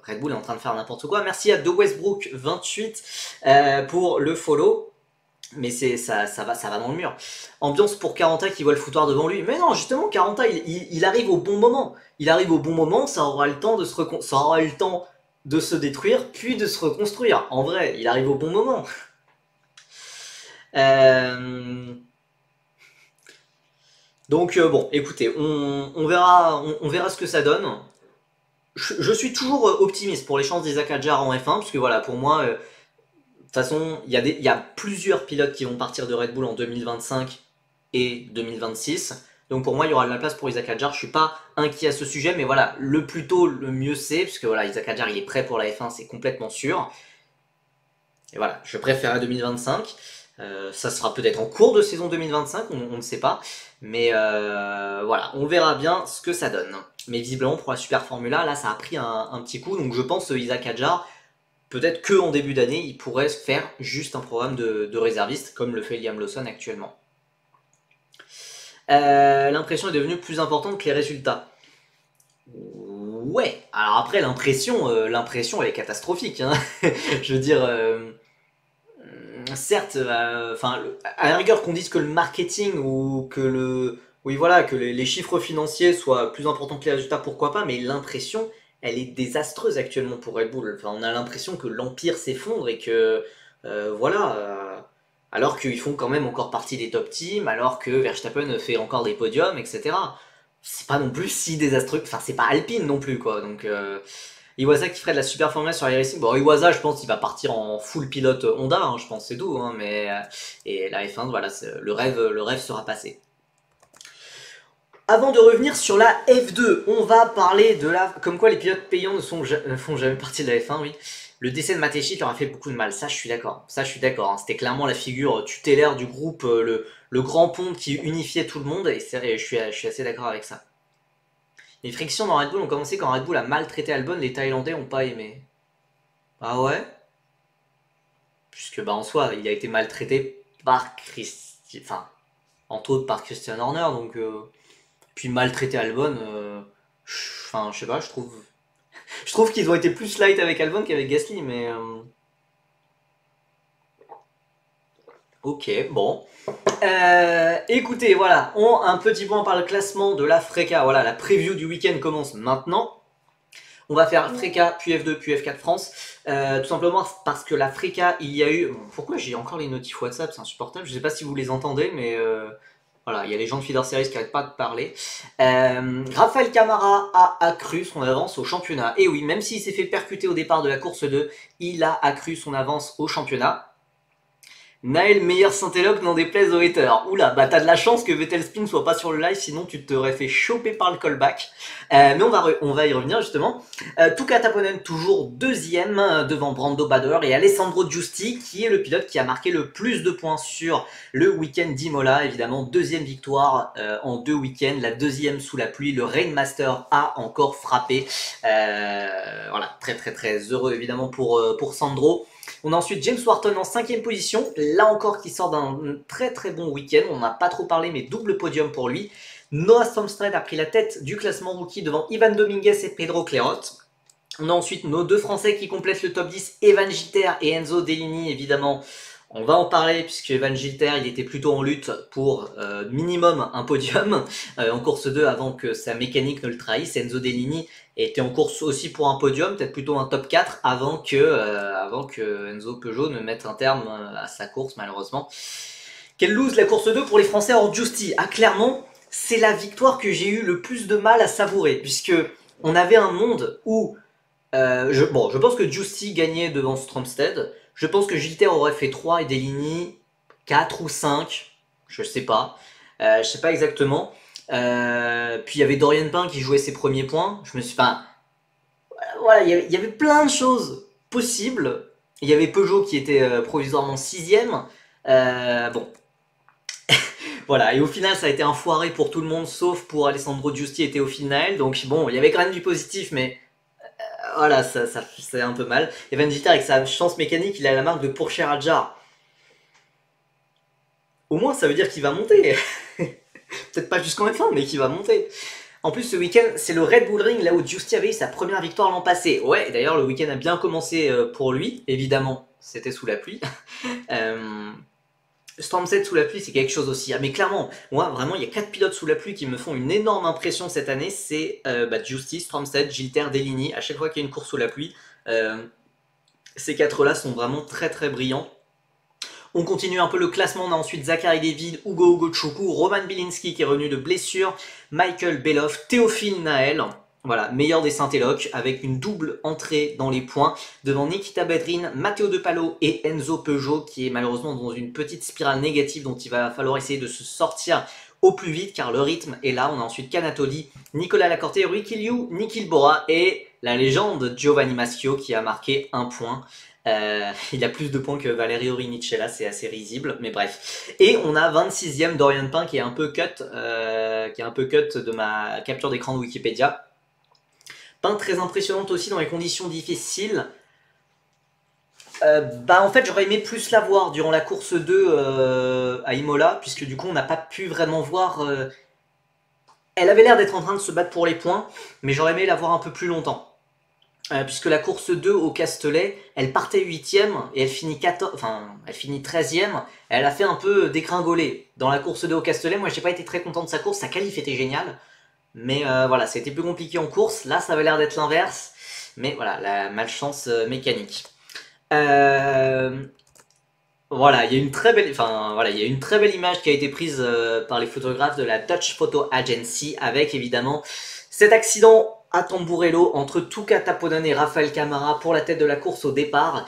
Red Bull est en train de faire n'importe quoi. Merci à De Westbrook 28 pour le follow. Mais ça va dans le mur. Ambiance pour Caranta qui voit le foutoir devant lui. Mais non, justement, Caranta il arrive au bon moment. Il arrive au bon moment, ça aura le temps de se détruire, puis de se reconstruire. En vrai, il arrive au bon moment. Donc bon, écoutez, on verra ce que ça donne. Je suis toujours optimiste pour les chances d'Isaac Hadjar en F1, parce que voilà, pour moi, de toute façon, il y a plusieurs pilotes qui vont partir de Red Bull en 2025 et 2026. Donc pour moi, il y aura de la place pour Isaac Hadjar. Je suis pas inquiet à ce sujet, mais voilà, le plus tôt, le mieux c'est, parce que voilà, Isaac Hadjar, il est prêt pour la F1, c'est complètement sûr. Et voilà, je préfère 2025. Ça sera peut-être en cours de saison 2025, on ne sait pas. Mais voilà, on verra bien ce que ça donne. Mais visiblement pour la Super Formula, là ça a pris un petit coup. Donc je pense Isaac Hadjar, peut-être qu'en début d'année, il pourrait faire juste un programme de réserviste, comme le fait Liam Lawson actuellement. L'impression est devenue plus importante que les résultats. Ouais, alors après l'impression elle est catastrophique. Hein. Je veux dire... certes, à la rigueur qu'on dise que le marketing ou que que les chiffres financiers soient plus importants que les résultats, pourquoi pas, mais l'impression, elle est désastreuse actuellement pour Red Bull. Enfin, on a l'impression que l'empire s'effondre et que, alors qu'ils font quand même encore partie des top teams, alors que Verstappen fait encore des podiums, etc. C'est pas non plus si désastreux, enfin c'est pas Alpine non plus, quoi, donc... Iwasa qui ferait de la super formule sur iRacing. Bon, Iwasa, je pense qu'il va partir en full pilote Honda, hein, je pense, c'est tout. Hein, mais et la F1, voilà, le rêve sera passé. Avant de revenir sur la F2, on va parler de la... Comme quoi les pilotes payants ne font jamais partie de la F1, oui. Le décès de Mateschitz leur a fait beaucoup de mal, ça je suis d'accord. Ça je suis d'accord, hein. C'était clairement la figure tutélaire du groupe, le grand pont qui unifiait tout le monde, et je suis assez d'accord avec ça. Les frictions dans Red Bull ont commencé quand Red Bull a maltraité Albon, les Thaïlandais ont pas aimé. Ah ouais? Puisque en soi, il a été maltraité par entre autres par Christian Horner, donc puis maltraiter Albon, je sais pas, je trouve qu'ils ont été plus light avec Albon qu'avec Gasly, mais ok, bon. Écoutez, voilà, un petit point par le classement de la FRECA. Voilà, la preview du week-end commence maintenant. On va faire FRECA, puis F2, puis F4 France. Tout simplement parce que la FRECA, il y a eu... Pourquoi j'ai encore les notifs WhatsApp? C'est insupportable. Je sais pas si vous les entendez, mais... Voilà, il y a les gens de Feeder Series qui n'arrêtent pas de parler. Raphaël Camara a accru son avance au championnat. Et oui, même s'il s'est fait percuter au départ de la course 2, il a accru son avance au championnat. Naël, meilleur Saint-Éloque, n'en déplaise aux haters. Oula, bah t'as de la chance que Vettel Spin soit pas sur le live, sinon tu t'aurais fait choper par le callback. Mais on va y revenir justement. Tuka Taponen toujours deuxième devant Brando Bader et Alessandro Giusti qui est le pilote qui a marqué le plus de points sur le week-end d'Imola. Évidemment, deuxième victoire en 2 week-ends, la deuxième sous la pluie. Le Rainmaster a encore frappé. Voilà, très très très heureux évidemment pour Sandro. On a ensuite James Wharton en 5ème position, là encore qui sort d'un très très bon week-end, on n'a pas trop parlé mais double podium pour lui. Noah Stromstad a pris la tête du classement rookie devant Ivan Dominguez et Pedro Clerot. On a ensuite nos deux Français qui complètent le top 10, Evan Gilter et Enzo Dellini, évidemment. On va en parler puisque Evan Gilter, il était plutôt en lutte pour minimum un podium en course 2 avant que sa mécanique ne le trahisse. Enzo Dellini était en course aussi pour un podium, peut-être plutôt un top 4 avant que Enzo Peugeot ne mette un terme à sa course malheureusement. Quelle lose la course 2 pour les Français hors Giusti. Ah clairement, c'est la victoire que j'ai eu le plus de mal à savourer puisque on avait un monde où je pense que Giusti gagnait devant Stromstad. Je pense que Gilter aurait fait 3 et Dellini 4 ou 5. Je sais pas. Je sais pas exactement. Puis il y avait Dorian Pain qui jouait ses premiers points. Je me suis pas. Voilà, il y avait plein de choses possibles. Il y avait Peugeot qui était provisoirement 6ème. Bon. Voilà, et au final ça a été un foiré pour tout le monde sauf pour Alessandro Giusti et Théo Nael. Donc bon, il y avait quand même du positif, mais voilà, ça c'est un peu mal. Evan Gilter avec sa chance mécanique, il a la marque de Porsche Radjar. Au moins ça veut dire qu'il va monter. Peut-être pas jusqu'en F1, mais qu'il va monter. En plus ce week-end, c'est le Red Bull Ring, là où Giusti avait eu sa première victoire l'an passé. Ouais, d'ailleurs le week-end a bien commencé pour lui, évidemment, c'était sous la pluie. Stromstad sous la pluie, c'est quelque chose aussi. Ah, mais clairement, moi, vraiment, il y a 4 pilotes sous la pluie qui me font une énorme impression cette année. C'est Giusti, Stromstad, Gilter, Dellini. À chaque fois qu'il y a une course sous la pluie, ces 4-là sont vraiment très très brillants. On continue un peu le classement. On a ensuite Zachary David, Hugo Choukou, Roman Bilinski qui est revenu de blessure, Michael Beloff, Théophile Nael. Voilà, meilleur des Saint-Éloque avec une double entrée dans les points devant Nikita Bedrin, Matteo De Palo et Enzo Peugeot qui est malheureusement dans une petite spirale négative dont il va falloir essayer de se sortir au plus vite car le rythme est là. On a ensuite Canatoli, Nicolas Lacorte, Ricky Liu, Niki Bora et la légende Giovanni Maschio qui a marqué un point. Il a plus de points que Valerio Rinicella, c'est assez risible, mais bref. Et on a 26ème Dorian Pain qui est un peu cut de ma capture d'écran de Wikipédia. Pain très impressionnante aussi dans les conditions difficiles. En fait j'aurais aimé plus la voir durant la course 2 à Imola, puisque du coup on n'a pas pu vraiment voir... Elle avait l'air d'être en train de se battre pour les points, mais j'aurais aimé la voir un peu plus longtemps. Puisque la course 2 au Castellet, elle partait 8ème et elle finit 13ème. Elle a fait un peu dégringoler. Dans la course 2 au Castellet, moi j'ai pas été très content de sa course, sa qualif était géniale. Mais voilà, c'était plus compliqué en course. Là, ça avait l'air d'être l'inverse. Mais voilà, la malchance mécanique. Voilà, il y a une très belle, image qui a été prise par les photographes de la Dutch Photo Agency avec évidemment cet accident à Tamburello entre Tuka Taponen et Rafael Camara pour la tête de la course au départ.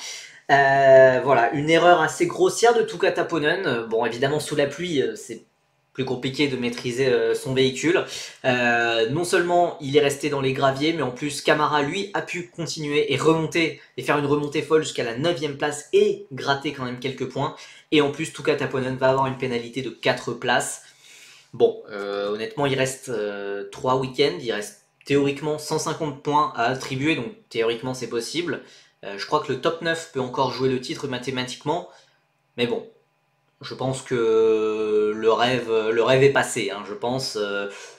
Voilà, une erreur assez grossière de Tuka Taponen. Bon, évidemment, sous la pluie, c'est plus compliqué de maîtriser son véhicule. Non seulement il est resté dans les graviers, mais en plus Camara lui a pu continuer et remonter et faire une remontée folle jusqu'à la 9ème place et gratter quand même quelques points. Et en plus Tuka Taponen va avoir une pénalité de 4 places. Bon, honnêtement il reste 3 week-ends, il reste théoriquement 150 points à attribuer, donc théoriquement c'est possible. Je crois que le top 9 peut encore jouer le titre mathématiquement, mais bon, je pense que le rêve est passé, hein, je pense.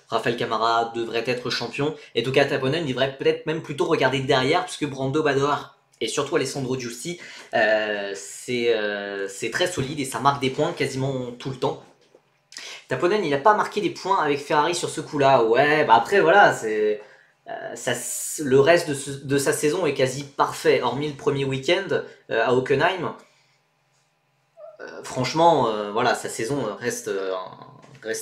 Rafael Camara devrait être champion, et Tuka Taponen devrait peut-être même plutôt regarder derrière, puisque Brando Bador et surtout Alessandro Giusti, c'est très solide et ça marque des points quasiment tout le temps. Taponen, il n'a pas marqué des points avec Ferrari sur ce coup-là. Ouais, bah après, voilà, le reste de sa saison est quasi parfait, hormis le premier week-end à Hockenheim. Franchement, voilà, sa saison reste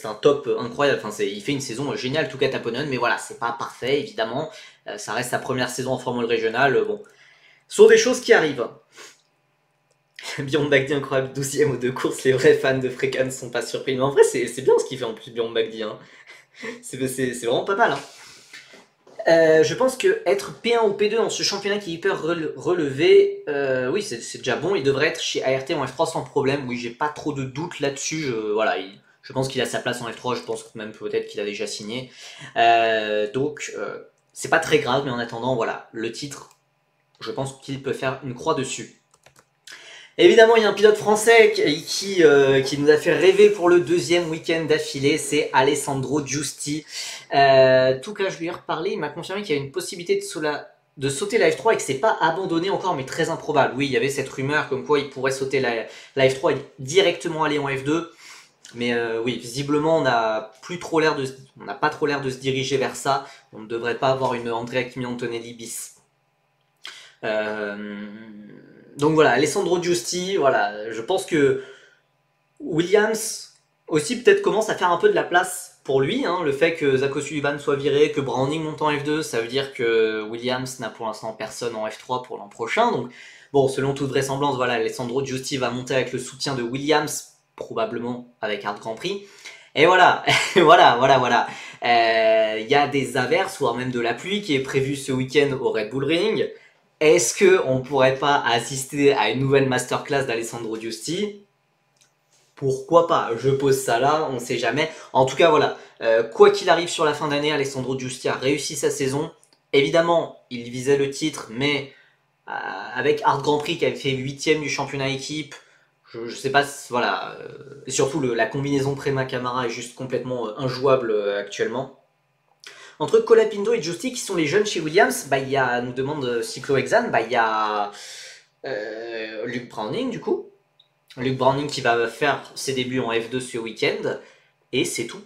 un top incroyable. Enfin, il fait une saison géniale, Tuka Taponen, mais voilà, c'est pas parfait, évidemment. Ça reste sa première saison en Formule régionale. Bon, ce sont des choses qui arrivent. Bjorn Bagdi incroyable, 12ème aux 2 courses, les vrais fans de Freca ne sont pas surpris. Mais en vrai, c'est bien ce qu'il fait en plus, Bjorn Bagdi. Hein. C'est vraiment pas mal. Hein. Je pense que être P1 ou P2 dans ce championnat qui est hyper relevé, oui, c'est déjà bon. Il devrait être chez ART en F3 sans problème. Oui, j'ai pas trop de doutes là-dessus. Je pense qu'il a sa place en F3. Je pense même peut-être qu'il a déjà signé. Donc, c'est pas très grave, mais en attendant, voilà, le titre, je pense qu'il peut faire une croix dessus. Évidemment, il y a un pilote français qui nous a fait rêver pour le deuxième week-end d'affilée, c'est Alessandro Giusti. Tout cas, je lui ai reparlé, il m'a confirmé qu'il y a une possibilité de sauter la F3 et que c'est pas abandonné encore, mais très improbable. Oui, il y avait cette rumeur comme quoi il pourrait sauter la F3 et directement aller en F2. Mais oui, visiblement, on n'a pas trop l'air de se diriger vers ça. On ne devrait pas avoir une Andrea Kimi Antonelli bis. Donc voilà, Alessandro Giusti, voilà, je pense que Williams aussi peut-être commence à faire un peu de la place pour lui. Hein, le fait que Zaco Sullivan soit viré, que Browning monte en F2, ça veut dire que Williams n'a pour l'instant personne en F3 pour l'an prochain. Donc bon, selon toute vraisemblance, voilà, Alessandro Giusti va monter avec le soutien de Williams, probablement avec Art Grand Prix. Et voilà, voilà. Il y a des averses, voire même de la pluie qui est prévue ce week-end au Red Bull Ring. Est-ce qu'on pourrait pas assister à une nouvelle masterclass d'Alessandro Giusti? Pourquoi pas? Je pose ça là, on sait jamais. En tout cas, voilà. Quoi qu'il arrive sur la fin d'année, Alessandro Giusti a réussi sa saison. Évidemment, il visait le titre, mais avec Art Grand Prix qui avait fait 8ème du championnat équipe, je sais pas, voilà. Et surtout, la combinaison Prema-Camara est juste complètement injouable actuellement. Entre Colapinto et Giusti, qui sont les jeunes chez Williams, bah, il y a, nous demande Cyclo-Exane, bah, il y a Luke Browning, du coup. Luke Browning qui va faire ses débuts en F2 ce week-end. Et c'est tout,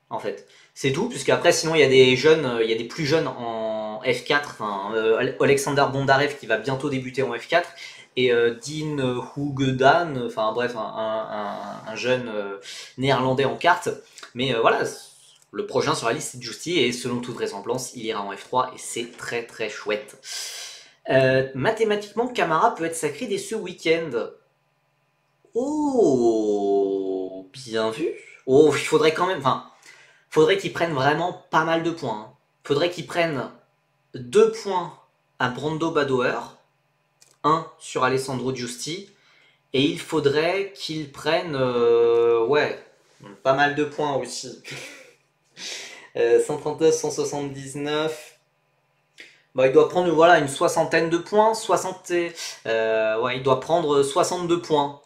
en fait. C'est tout, puisque après, sinon, il y a des jeunes, il y a des plus jeunes en F4. Enfin, Alexander Bondarev qui va bientôt débuter en F4. Et Dean Hugedan, enfin bref, un jeune néerlandais en kart. Mais voilà, le prochain sur la liste c'est Giusti et selon toute vraisemblance il ira en F3 et c'est très très chouette. Mathématiquement Camara peut être sacré dès ce week-end. Oh, bien vu. Oh, il faudrait quand même, enfin, faudrait qu'il prenne vraiment pas mal de points. Hein. Faudrait qu'il prenne 2 points à Brando Badoer, 1 sur Alessandro Giusti, et il faudrait qu'il prenne, ouais, pas mal de points aussi. 139, 179. Bah, il doit prendre voilà, une soixantaine de points. Ouais, il doit prendre 62 points.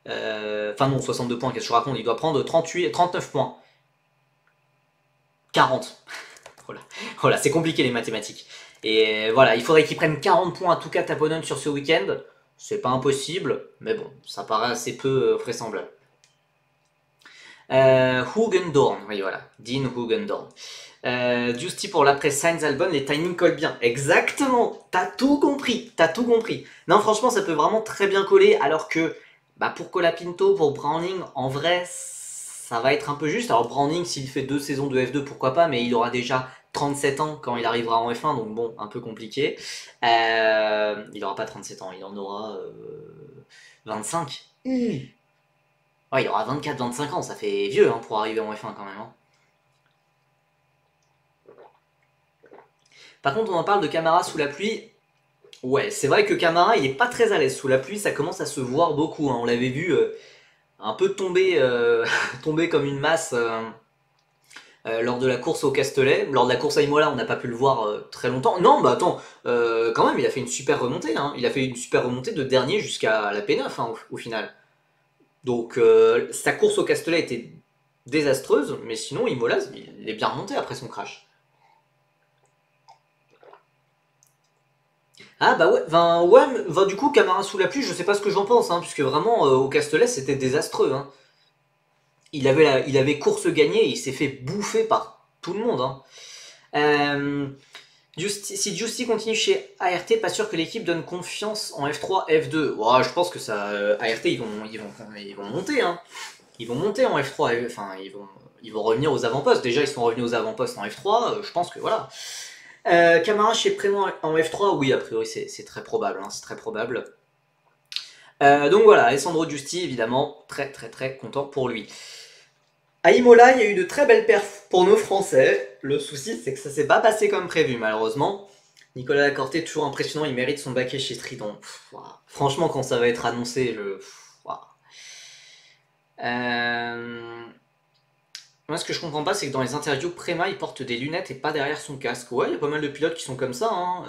Enfin non, 62 points, qu'est-ce que je raconte? Il doit prendre 39 points. 40. Voilà, c'est compliqué les mathématiques. Et voilà, il faudrait qu'il prenne 40 points à tout cas Taponon sur ce week-end. C'est pas impossible, mais bon, ça paraît assez peu vraisemblable. Hugendorn, oui voilà, Dean Hugendorn. Giusti pour l'après Sainz Albon, les timings collent bien. Exactement, t'as tout compris, t'as tout compris. Non, franchement, ça peut vraiment très bien coller, alors que bah, pour Colapinto, pour Browning, en vrai, ça va être un peu juste. Alors Browning, s'il fait 2 saisons de F2, pourquoi pas, mais il aura déjà 37 ans quand il arrivera en F1, donc bon, un peu compliqué. Il aura pas 37 ans, il en aura 25. Ouais, il aura 24-25 ans, ça fait vieux hein, pour arriver en F1 quand même. Hein. Par contre, on en parle de Camara sous la pluie. Ouais, c'est vrai que Camara, il est pas très à l'aise sous la pluie, ça commence à se voir beaucoup. Hein. On l'avait vu un peu tomber, tomber comme une masse lors de la course au Castellet. Lors de la course à Imola, on n'a pas pu le voir très longtemps. Non, bah attends, quand même, il a fait une super remontée. Hein. Il a fait une super remontée de dernier jusqu'à la P9 hein, au final. Donc sa course au Castellet était désastreuse, mais sinon Imola, il est bien remonté après son crash. Ah bah ouais, du coup Camara sous la pluie, je sais pas ce que j'en pense, hein, puisque vraiment au Castellet c'était désastreux. Hein. Il avait course gagnée et il s'est fait bouffer par tout le monde. Hein. Si Giusti continue chez ART, pas sûr que l'équipe donne confiance en F3, F2. Ouais, je pense que ça, ART ils vont monter. Hein. Ils vont monter en F3, enfin ils vont revenir aux avant-postes. Déjà ils sont revenus aux avant-postes en F3, je pense que voilà. Camara chez Prémont en F3, oui a priori c'est très probable, hein, c'est très probable. Donc voilà, Alessandro Giusti évidemment, très très très content pour lui. À Imola, il y a eu de très belles perfs pour nos Français. Le souci, c'est que ça s'est pas passé comme prévu, malheureusement. Nicolas Lacorté, toujours impressionnant, il mérite son baquet chez Stridon. Franchement, quand ça va être annoncé, Moi, ce que je comprends pas, c'est que dans les interviews, Prema, il porte des lunettes et pas derrière son casque. Ouais, il y a pas mal de pilotes qui sont comme ça. Hein.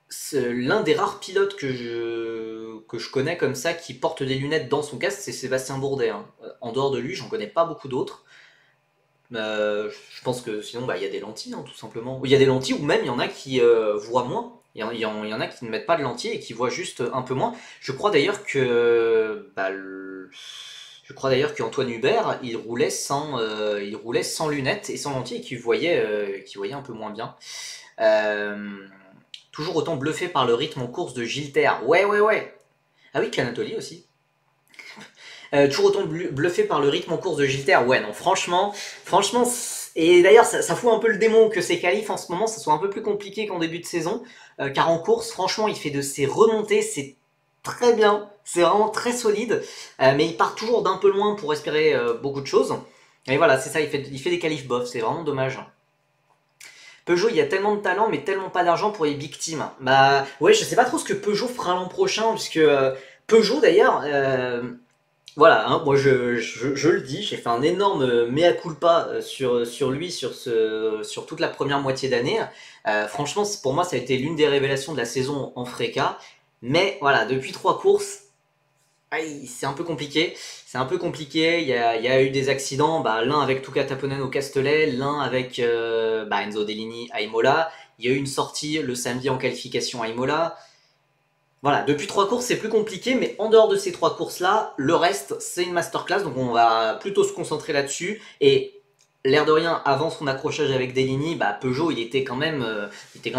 c'est l'un des rares pilotes que je connais comme ça qui porte des lunettes dans son casque, c'est Sébastien Bourdet, hein. En dehors de lui, j'en connais pas beaucoup d'autres. Je pense que sinon, bah, il y a des lentilles, hein, tout simplement. Il y a des lentilles, ou même il y en a qui voient moins. Il y en a qui ne mettent pas de lentilles et qui voient juste un peu moins. Je crois d'ailleurs que, bah, je crois d'ailleurs qu'Antoine Hubert, il roulait sans lunettes et sans lentilles et qu'il voyait un peu moins bien. Euh, Toujours autant bluffé par le rythme en course de Gilter. Ouais, ouais, ouais. Ah oui, Canatoli aussi. Toujours autant bluffé par le rythme en course de Gilter. Ouais, non, franchement, et d'ailleurs, ça fout un peu le démon que ses qualifs en ce moment, ça soit un peu plus compliqué qu'en début de saison, car en course, franchement, il fait de ses remontées, c'est très bien, c'est vraiment très solide, mais il part toujours d'un peu loin pour espérer beaucoup de choses. Et voilà, c'est ça, il fait des qualifs bof, c'est vraiment dommage. Peugeot, il y a tellement de talent, mais tellement pas d'argent pour les big teams. Bah ouais, je sais pas trop ce que Peugeot fera l'an prochain, puisque Peugeot d'ailleurs, voilà, hein, moi je le dis, j'ai fait un énorme mea culpa sur lui, sur toute la première moitié d'année. Franchement, pour moi, ça a été l'une des révélations de la saison en Freca. Mais voilà, depuis 3 courses, aïe, c'est un peu compliqué. C'est un peu compliqué. Il y a eu des accidents, bah, l'un avec Tuka Taponen au Castellet, l'un avec bah, Enzo Dellini à Imola. Il y a eu une sortie le samedi en qualification à Imola. Voilà, depuis 3 courses, c'est plus compliqué, mais en dehors de ces 3 courses-là, le reste, c'est une masterclass, donc on va plutôt se concentrer là-dessus. Et l'air de rien, avant son accrochage avec Deligny, bah, Peugeot, il était quand même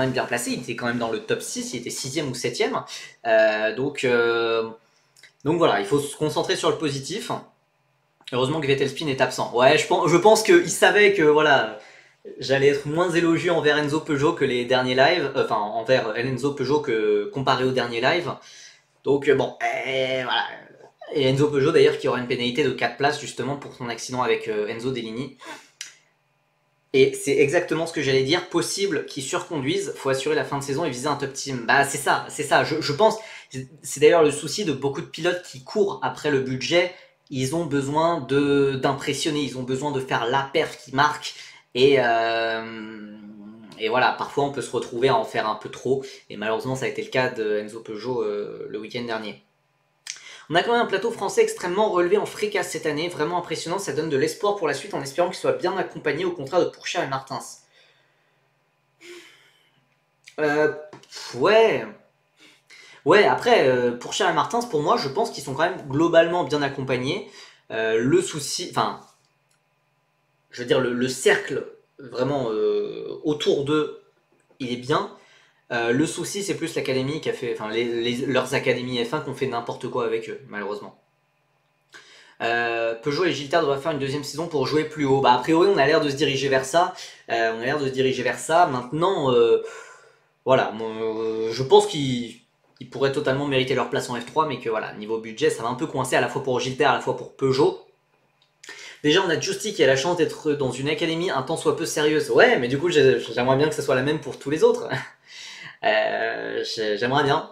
bien placé, il était quand même dans le top 6, il était 6e ou 7e. Donc voilà, il faut se concentrer sur le positif. Heureusement que Vettelspin est absent. Ouais, je pense qu'il savait que voilà, j'allais être moins élogieux envers Enzo Peugeot que les derniers lives, enfin envers Enzo Peugeot que comparé au dernier live. Donc bon, voilà. Et Enzo Peugeot d'ailleurs qui aura une pénalité de 4 places justement pour son accident avec Enzo Dellini. Et c'est exactement ce que j'allais dire, possible qu'il surconduise, faut assurer la fin de saison et viser un top team. Bah c'est ça, je pense, c'est d'ailleurs le souci de beaucoup de pilotes qui courent après le budget, ils ont besoin d'impressionner, ils ont besoin de faire la perf qui marque, et voilà, parfois on peut se retrouver à en faire un peu trop, et malheureusement ça a été le cas de Enzo Peugeot le week-end dernier. On a quand même un plateau français extrêmement relevé en fricasse cette année, vraiment impressionnant, ça donne de l'espoir pour la suite en espérant qu'il soit bien accompagné au contrat de Pourchère et Martins. Euh, ouais, ouais, après, Pourchère et Martins, pour moi, je pense qu'ils sont quand même globalement bien accompagnés. Le souci, enfin, je veux dire, le cercle vraiment autour d'eux, il est bien. Le souci, c'est plus l'académie qui a fait, enfin, leurs académies F1 qui ont fait n'importe quoi avec eux, malheureusement. Peugeot et Gilter doivent faire une deuxième saison pour jouer plus haut. Bah, a priori, on a l'air de se diriger vers ça. Maintenant, voilà, je pense qu'ils pourraient totalement mériter leur place en F3, mais que voilà, niveau budget, ça va un peu coincer à la fois pour Gilter, à la fois pour Peugeot. Déjà, on a Justy qui a la chance d'être dans une académie un tant soit peu sérieuse. Ouais, mais du coup, j'aimerais bien que ce soit la même pour tous les autres. J'aimerais bien.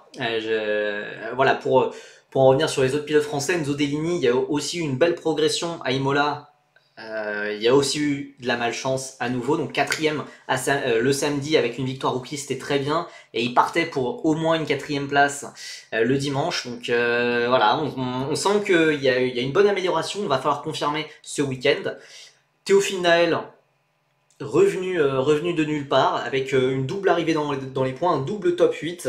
Voilà, pour en revenir sur les autres pilotes français, Enzo Dellini, il y a aussi eu une belle progression à Imola. Il y a aussi eu de la malchance à nouveau, donc quatrième le samedi avec une victoire rookie, c'était très bien, et il partait pour au moins une quatrième place le dimanche, donc voilà, on sent qu'il y a une bonne amélioration, il va falloir confirmer ce week-end. Théophile Naël, revenu de nulle part, avec une double arrivée dans les points, un double top 8.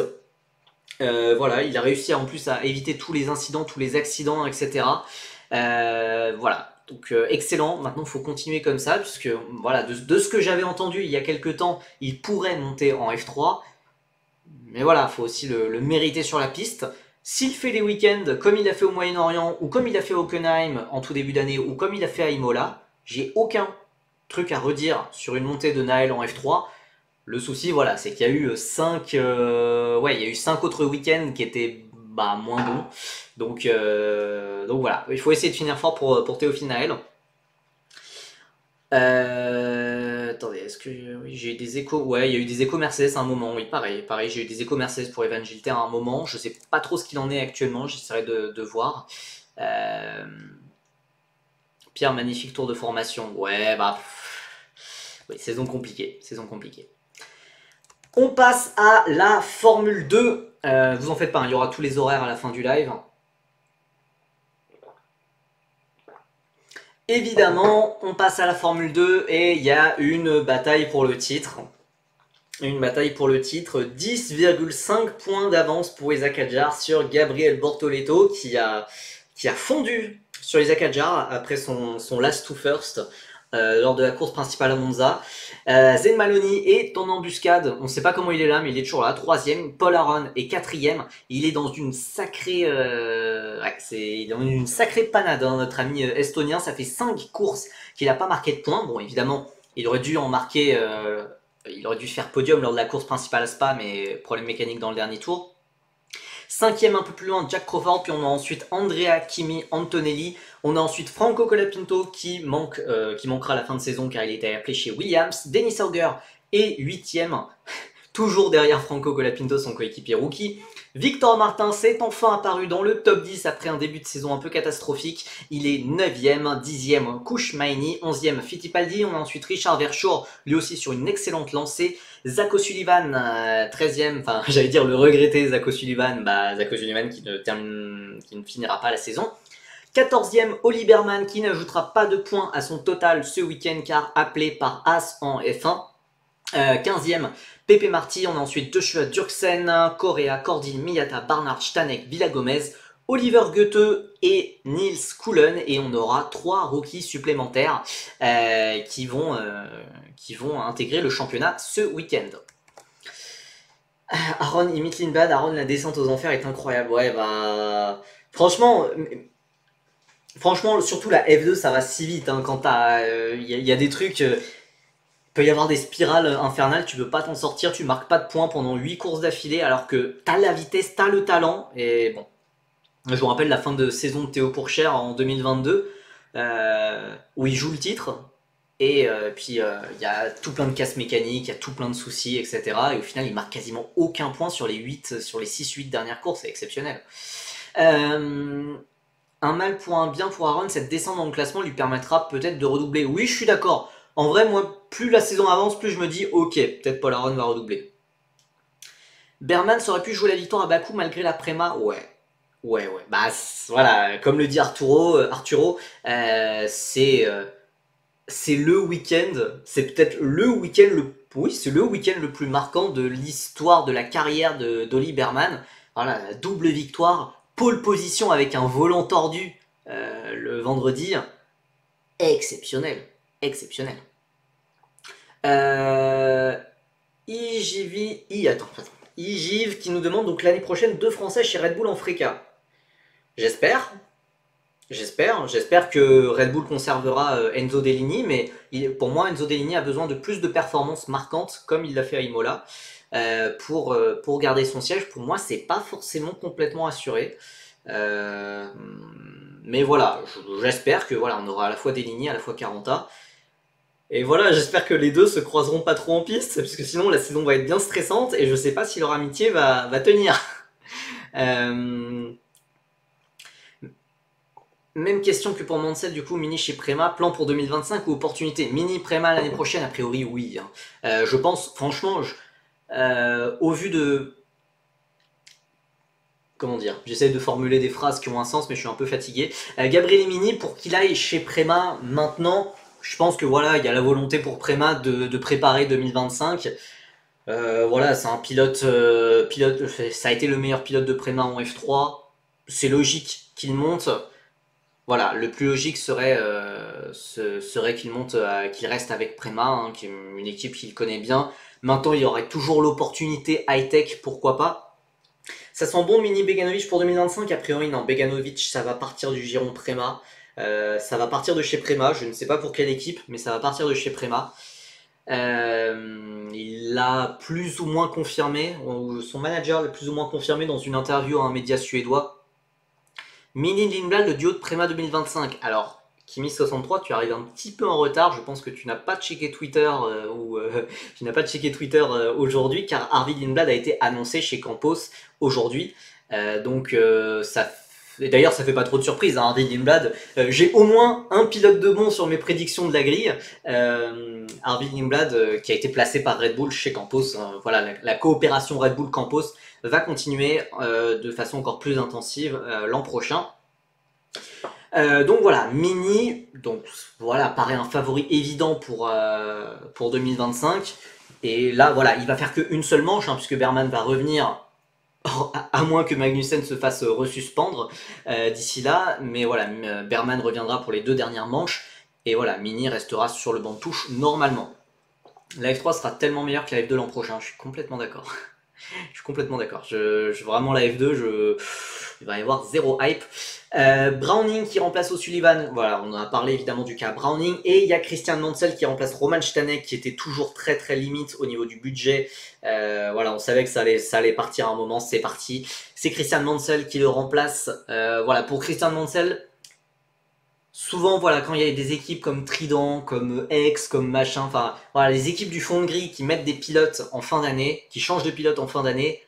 Voilà, il a réussi en plus à éviter tous les incidents, tous les accidents, etc. Voilà, donc excellent. Maintenant, il faut continuer comme ça, puisque voilà, de ce que j'avais entendu il y a quelques temps, il pourrait monter en F3. Mais voilà, il faut aussi le mériter sur la piste. S'il fait des week-ends comme il a fait au Moyen-Orient, ou comme il a fait à Hockenheim en tout début d'année, ou comme il a fait à Imola, j'ai aucun truc à redire sur une montée de Naël en F3. Le souci, voilà, c'est qu'il y a eu 5 ouais, il y a eu 5 autres week-ends qui étaient bah, moins bons. Donc voilà, il faut essayer de finir fort pour Théophile Naël. Attendez, est-ce que oui, j'ai eu des échos? Ouais, il y a eu des échos Mercedes à un moment, oui, pareil, j'ai eu des échos Mercedes pour Evan Gilter à un moment. Je sais pas trop ce qu'il en est actuellement, j'essaierai de voir. Euh, Pierre, magnifique tour de formation. Ouais, bah. Oui, saison compliquée, saison compliquée. On passe à la Formule 2. Vous en faites pas, il y aura tous les horaires à la fin du live. Évidemment, on passe à la Formule 2 et il y a une bataille pour le titre. Une bataille pour le titre, 10,5 points d'avance pour Isaac Adjar sur Gabriel Bortoleto qui a fondu sur Isaac Adjar après son last to first lors de la course principale à Monza. Zayn Maloney est en embuscade, on ne sait pas comment il est là mais il est toujours là, 3ème, Paul Aron est 4ème, il est dans une sacrée panade, hein, notre ami estonien, ça fait 5 courses qu'il n'a pas marqué de points, bon évidemment il aurait dû en marquer... il aurait dû faire podium lors de la course principale à Spa, mais problème mécanique dans le dernier tour. 5ème un peu plus loin, Jack Crawford, puis on a ensuite Andrea Kimi Antonelli. On a ensuite Franco Colapinto qui manquera à la fin de saison car il était appelé chez Williams. Dennis Auger est 8ème, toujours derrière Franco Colapinto, son coéquipier rookie. Victor Martin s'est enfin apparu dans le top 10 après un début de saison un peu catastrophique. Il est 9ème, 10ème Kush Maini, 11ème Fittipaldi. On a ensuite Richard Verschoor, lui aussi sur une excellente lancée. Zach O'Sullivan, 13ème, enfin j'allais dire le regretté Zach O'Sullivan, Zach O'Sullivan qui ne finira pas la saison. 14ème Oli Berman qui n'ajoutera pas de points à son total ce week-end car appelé par As en F1. 15ème Pepe Marty, on a ensuite Joshua Durksen, Correa, Cordy, Miyata, Barnard, Stanek, Villa Gomez, Oliver Goethe et Niels Coulen, et on aura 3 rookies supplémentaires qui vont intégrer le championnat ce week-end. Aaron imite Lindblad, Aaron la descente aux enfers est incroyable, ouais franchement, surtout la F2 ça va si vite, hein, quand y a des trucs... Il peut y avoir des spirales infernales, tu peux pas t'en sortir, tu marques pas de points pendant 8 courses d'affilée alors que t'as la vitesse, t'as le talent. Et bon, je vous rappelle la fin de saison de Théo Pourchaire en 2022 où il joue le titre et puis il y a tout plein de casses mécaniques, il y a tout plein de soucis, etc. Et au final il marque quasiment aucun point sur les 6-8 dernières courses, c'est exceptionnel. Un mal pour un bien pour Aaron, cette descente dans le classement lui permettra peut-être de redoubler. Oui, je suis d'accord. En vrai, moi, plus la saison avance, plus je me dis, ok, peut-être Paul Aron va redoubler. Berman aurait pu jouer la victoire à Bakou malgré la préma. Ouais. Voilà, comme le dit Arturo, c'est le week-end, c'est peut-être le week-end le plus marquant de l'histoire de la carrière d'Oli Berman. Voilà, la double victoire, pole position avec un volant tordu le vendredi. Exceptionnel. Igiv qui nous demande donc l'année prochaine 2 Français chez Red Bull en Freca. J'espère que Red Bull conservera Enzo Dell'Igny, mais pour moi Enzo Dell'Igny a besoin de plus de performances marquantes comme il l'a fait à Imola pour garder son siège. Pour moi c'est pas forcément complètement assuré. Mais voilà, j'espère que on aura à la fois Dell'Igny, à la fois Caranta. Et voilà, j'espère que les deux se croiseront pas trop en piste, parce que sinon la saison va être bien stressante et je sais pas si leur amitié va tenir. Même question que pour Mansell, du coup, Mini chez Prema, plan pour 2025 ou opportunité? Mini Prema l'année prochaine, a priori oui. Je pense, franchement, au vu de... Comment dire? J'essaie de formuler des phrases qui ont un sens, mais je suis un peu fatigué. Gabriel Mini, pour qu'il aille chez Prema maintenant, je pense que voilà, il y a la volonté pour Prema de préparer 2025. Voilà, c'est un pilote, ça a été le meilleur pilote de Prema en F3. C'est logique qu'il monte. Voilà, le plus logique serait qu'il monte, qu'il reste avec Prema, hein, qui est une équipe qu'il connaît bien. Maintenant, il y aurait toujours l'opportunité high-tech, pourquoi pas. Ça sent bon Mini Beganovic pour 2025? A priori, non. Beganovic, ça va partir du giron Prema. Ça va partir de chez Prema. Je ne sais pas pour quelle équipe, mais ça va partir de chez Prema. Il l'a plus ou moins confirmé, ou son manager l'a plus ou moins confirmé dans une interview à un média suédois. Mini Lindblad, le duo de Prema 2025. Alors, Kimi63, tu arrives un petit peu en retard. Je pense que tu n'as pas checké Twitter aujourd'hui, car Arvid Lindblad a été annoncé chez Campos aujourd'hui. Donc, ça Et d'ailleurs, ça fait pas trop de surprise, hein, Arvid Lindblad. J'ai au moins un pilote de bon sur mes prédictions de la grille. Arvid Lindblad, qui a été placé par Red Bull chez Campos. Voilà, la coopération Red Bull-Campos va continuer de façon encore plus intensive l'an prochain. Donc voilà, Mini, donc voilà, paraît un favori évident pour 2025. Et là, voilà, il va faire qu'une seule manche, hein, puisque Berman va revenir, à moins que Magnussen se fasse resuspendre d'ici là. Mais voilà, Berman reviendra pour les 2 dernières manches. Et voilà, Mini restera sur le banc de touche normalement. La F3 sera tellement meilleure que la F2 l'an prochain, je suis complètement d'accord. Je suis complètement d'accord. Vraiment, la F2, il va y avoir zéro hype. Browning qui remplace O'Sullivan. Voilà, on a parlé évidemment du cas Browning. Et il y a Christian Mansell qui remplace Roman Stanek, qui était toujours très très limite au niveau du budget. Voilà, on savait que ça allait partir à un moment, c'est parti. C'est Christian Mansell qui le remplace. Voilà, pour Christian Mansell, souvent, voilà, quand il y a des équipes comme Trident, comme X, comme machin, enfin, voilà, les équipes du fond de grille qui mettent des pilotes en fin d'année, qui changent de pilote en fin d'année,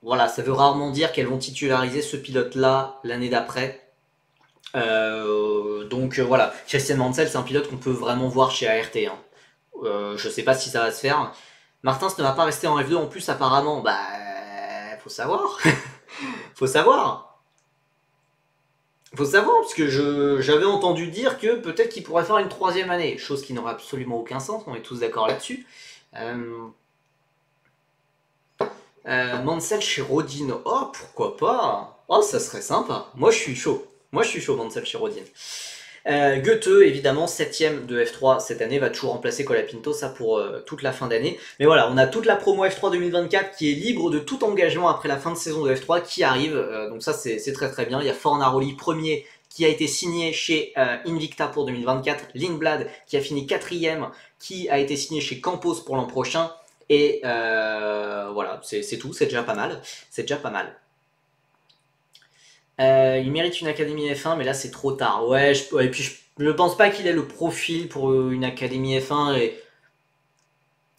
voilà, ça veut rarement dire qu'elles vont titulariser ce pilote-là l'année d'après. Donc voilà, Christian Mansell, c'est un pilote qu'on peut vraiment voir chez ART. Hein. Je sais pas si ça va se faire. Martins ne va pas rester en F2 en plus apparemment. Bah, faut savoir. Faut savoir. Faut savoir, parce que j'avais entendu dire que peut-être qu'il pourrait faire une 3e année, chose qui n'aurait absolument aucun sens, on est tous d'accord là-dessus. Mansell chez Rodin, oh pourquoi pas. Oh, ça serait sympa. Moi je suis chaud. Mansell chez Rodin. Goethe, évidemment, 7ème de F3 cette année, va toujours remplacer Colapinto, ça pour toute la fin d'année. Mais voilà, on a toute la promo F3 2024 qui est libre de tout engagement après la fin de saison de F3 qui arrive. Donc ça, c'est très très bien. Il y a Fornaroli, premier, qui a été signé chez Invicta pour 2024. Lindblad, qui a fini 4ème, qui a été signé chez Campos pour l'an prochain. Et voilà, c'est tout, c'est déjà pas mal. C'est déjà pas mal. Il mérite une académie F1, mais là c'est trop tard. Ouais, et puis je pense pas qu'il ait le profil pour une académie F1 et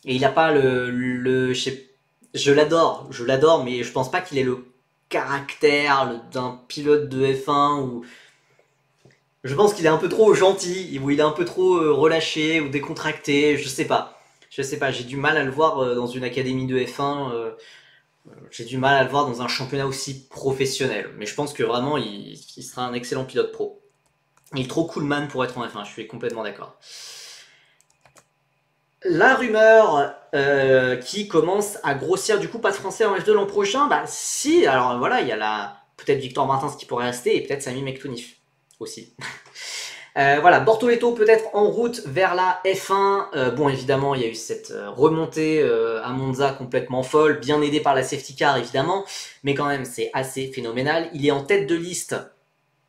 il a pas je l'adore, mais je pense pas qu'il ait le caractère d'un pilote de F1 ou je pense qu'il est un peu trop gentil, ou il est un peu trop relâché ou décontracté, je sais pas, j'ai du mal à le voir dans une académie de F1. J'ai du mal à le voir dans un championnat aussi professionnel. Mais je pense que vraiment, il sera un excellent pilote pro. Il est trop coolman pour être en F1, je suis complètement d'accord. La rumeur qui commence à grossir, du coup, pas de français en F2 l'an prochain, bah si, alors voilà, il y a peut-être Victor Martins qui pourrait rester, et peut-être Sami Mektounif aussi. Voilà, Bortoleto peut-être en route vers la F1. Bon, évidemment, il y a eu cette remontée à Monza complètement folle, bien aidé par la safety car, évidemment, mais quand même, c'est assez phénoménal. Il est en tête de liste,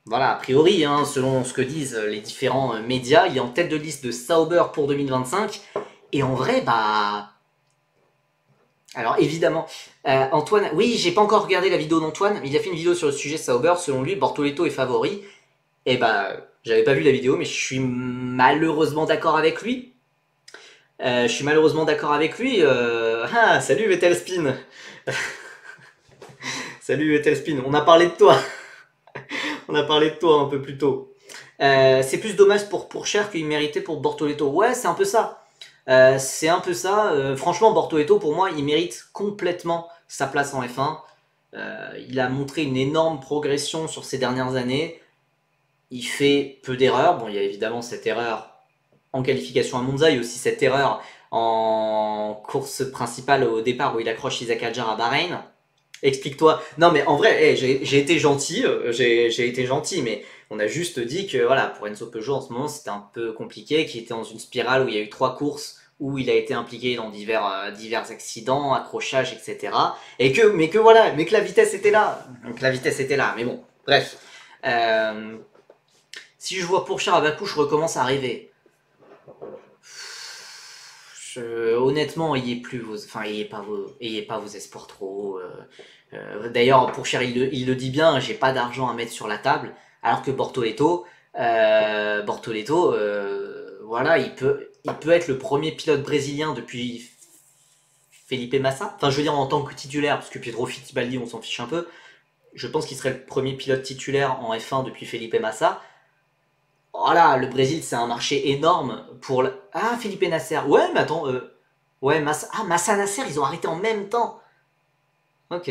voilà, a priori, hein, selon ce que disent les différents médias, il est en tête de liste de Sauber pour 2025, et en vrai, bah... Alors évidemment, Antoine, oui, j'ai pas encore regardé la vidéo d'Antoine, mais il a fait une vidéo sur le sujet Sauber, selon lui, Bortoleto est favori, et bah... J'avais pas vu la vidéo, mais je suis malheureusement d'accord avec lui. Ah, salut Vettel Spin. Salut Vettel Spin. On a parlé de toi. On a parlé de toi un peu plus tôt. C'est plus dommage pour Pourchère qu'il méritait pour Bortoleto. Ouais, c'est un peu ça. Franchement, Bortoleto, pour moi, il mérite complètement sa place en F1. Il a montré une énorme progression sur ces dernières années. Il fait peu d'erreurs. Bon, il y a évidemment cette erreur en qualification à Monza. Il y a aussi cette erreur en course principale au départ où il accroche Isaac Hadjar à Bahreïn. Explique-toi. Non, mais en vrai, j'ai été gentil. J'ai été gentil, mais on a juste dit que voilà, pour Enzo Peugeot en ce moment, c'était un peu compliqué, qu'il était dans une spirale où il y a eu 3 courses où il a été impliqué dans divers accidents, accrochages, etc. Mais que la vitesse était là. Donc la vitesse était là. Mais bon, bref. Si je vois Pourchère à Bakou, je recommence à rêver. Honnêtement, ayez pas vos espoirs trop. D'ailleurs, Pourchère, il le dit bien, j'ai pas d'argent à mettre sur la table. Alors que Bortoleto, voilà, il peut être le premier pilote brésilien depuis Felipe Massa. Enfin, je veux dire en tant que titulaire, parce que Pietro Fittipaldi, on s'en fiche un peu. je pense qu'il serait le premier pilote titulaire en F1 depuis Felipe Massa. Voilà, le Brésil, c'est un marché énorme pour... Ah, Felipe Nasser. Ouais, mais attends, ouais, Massa... Ah, Massa Nasser, ils ont arrêté en même temps. Ok.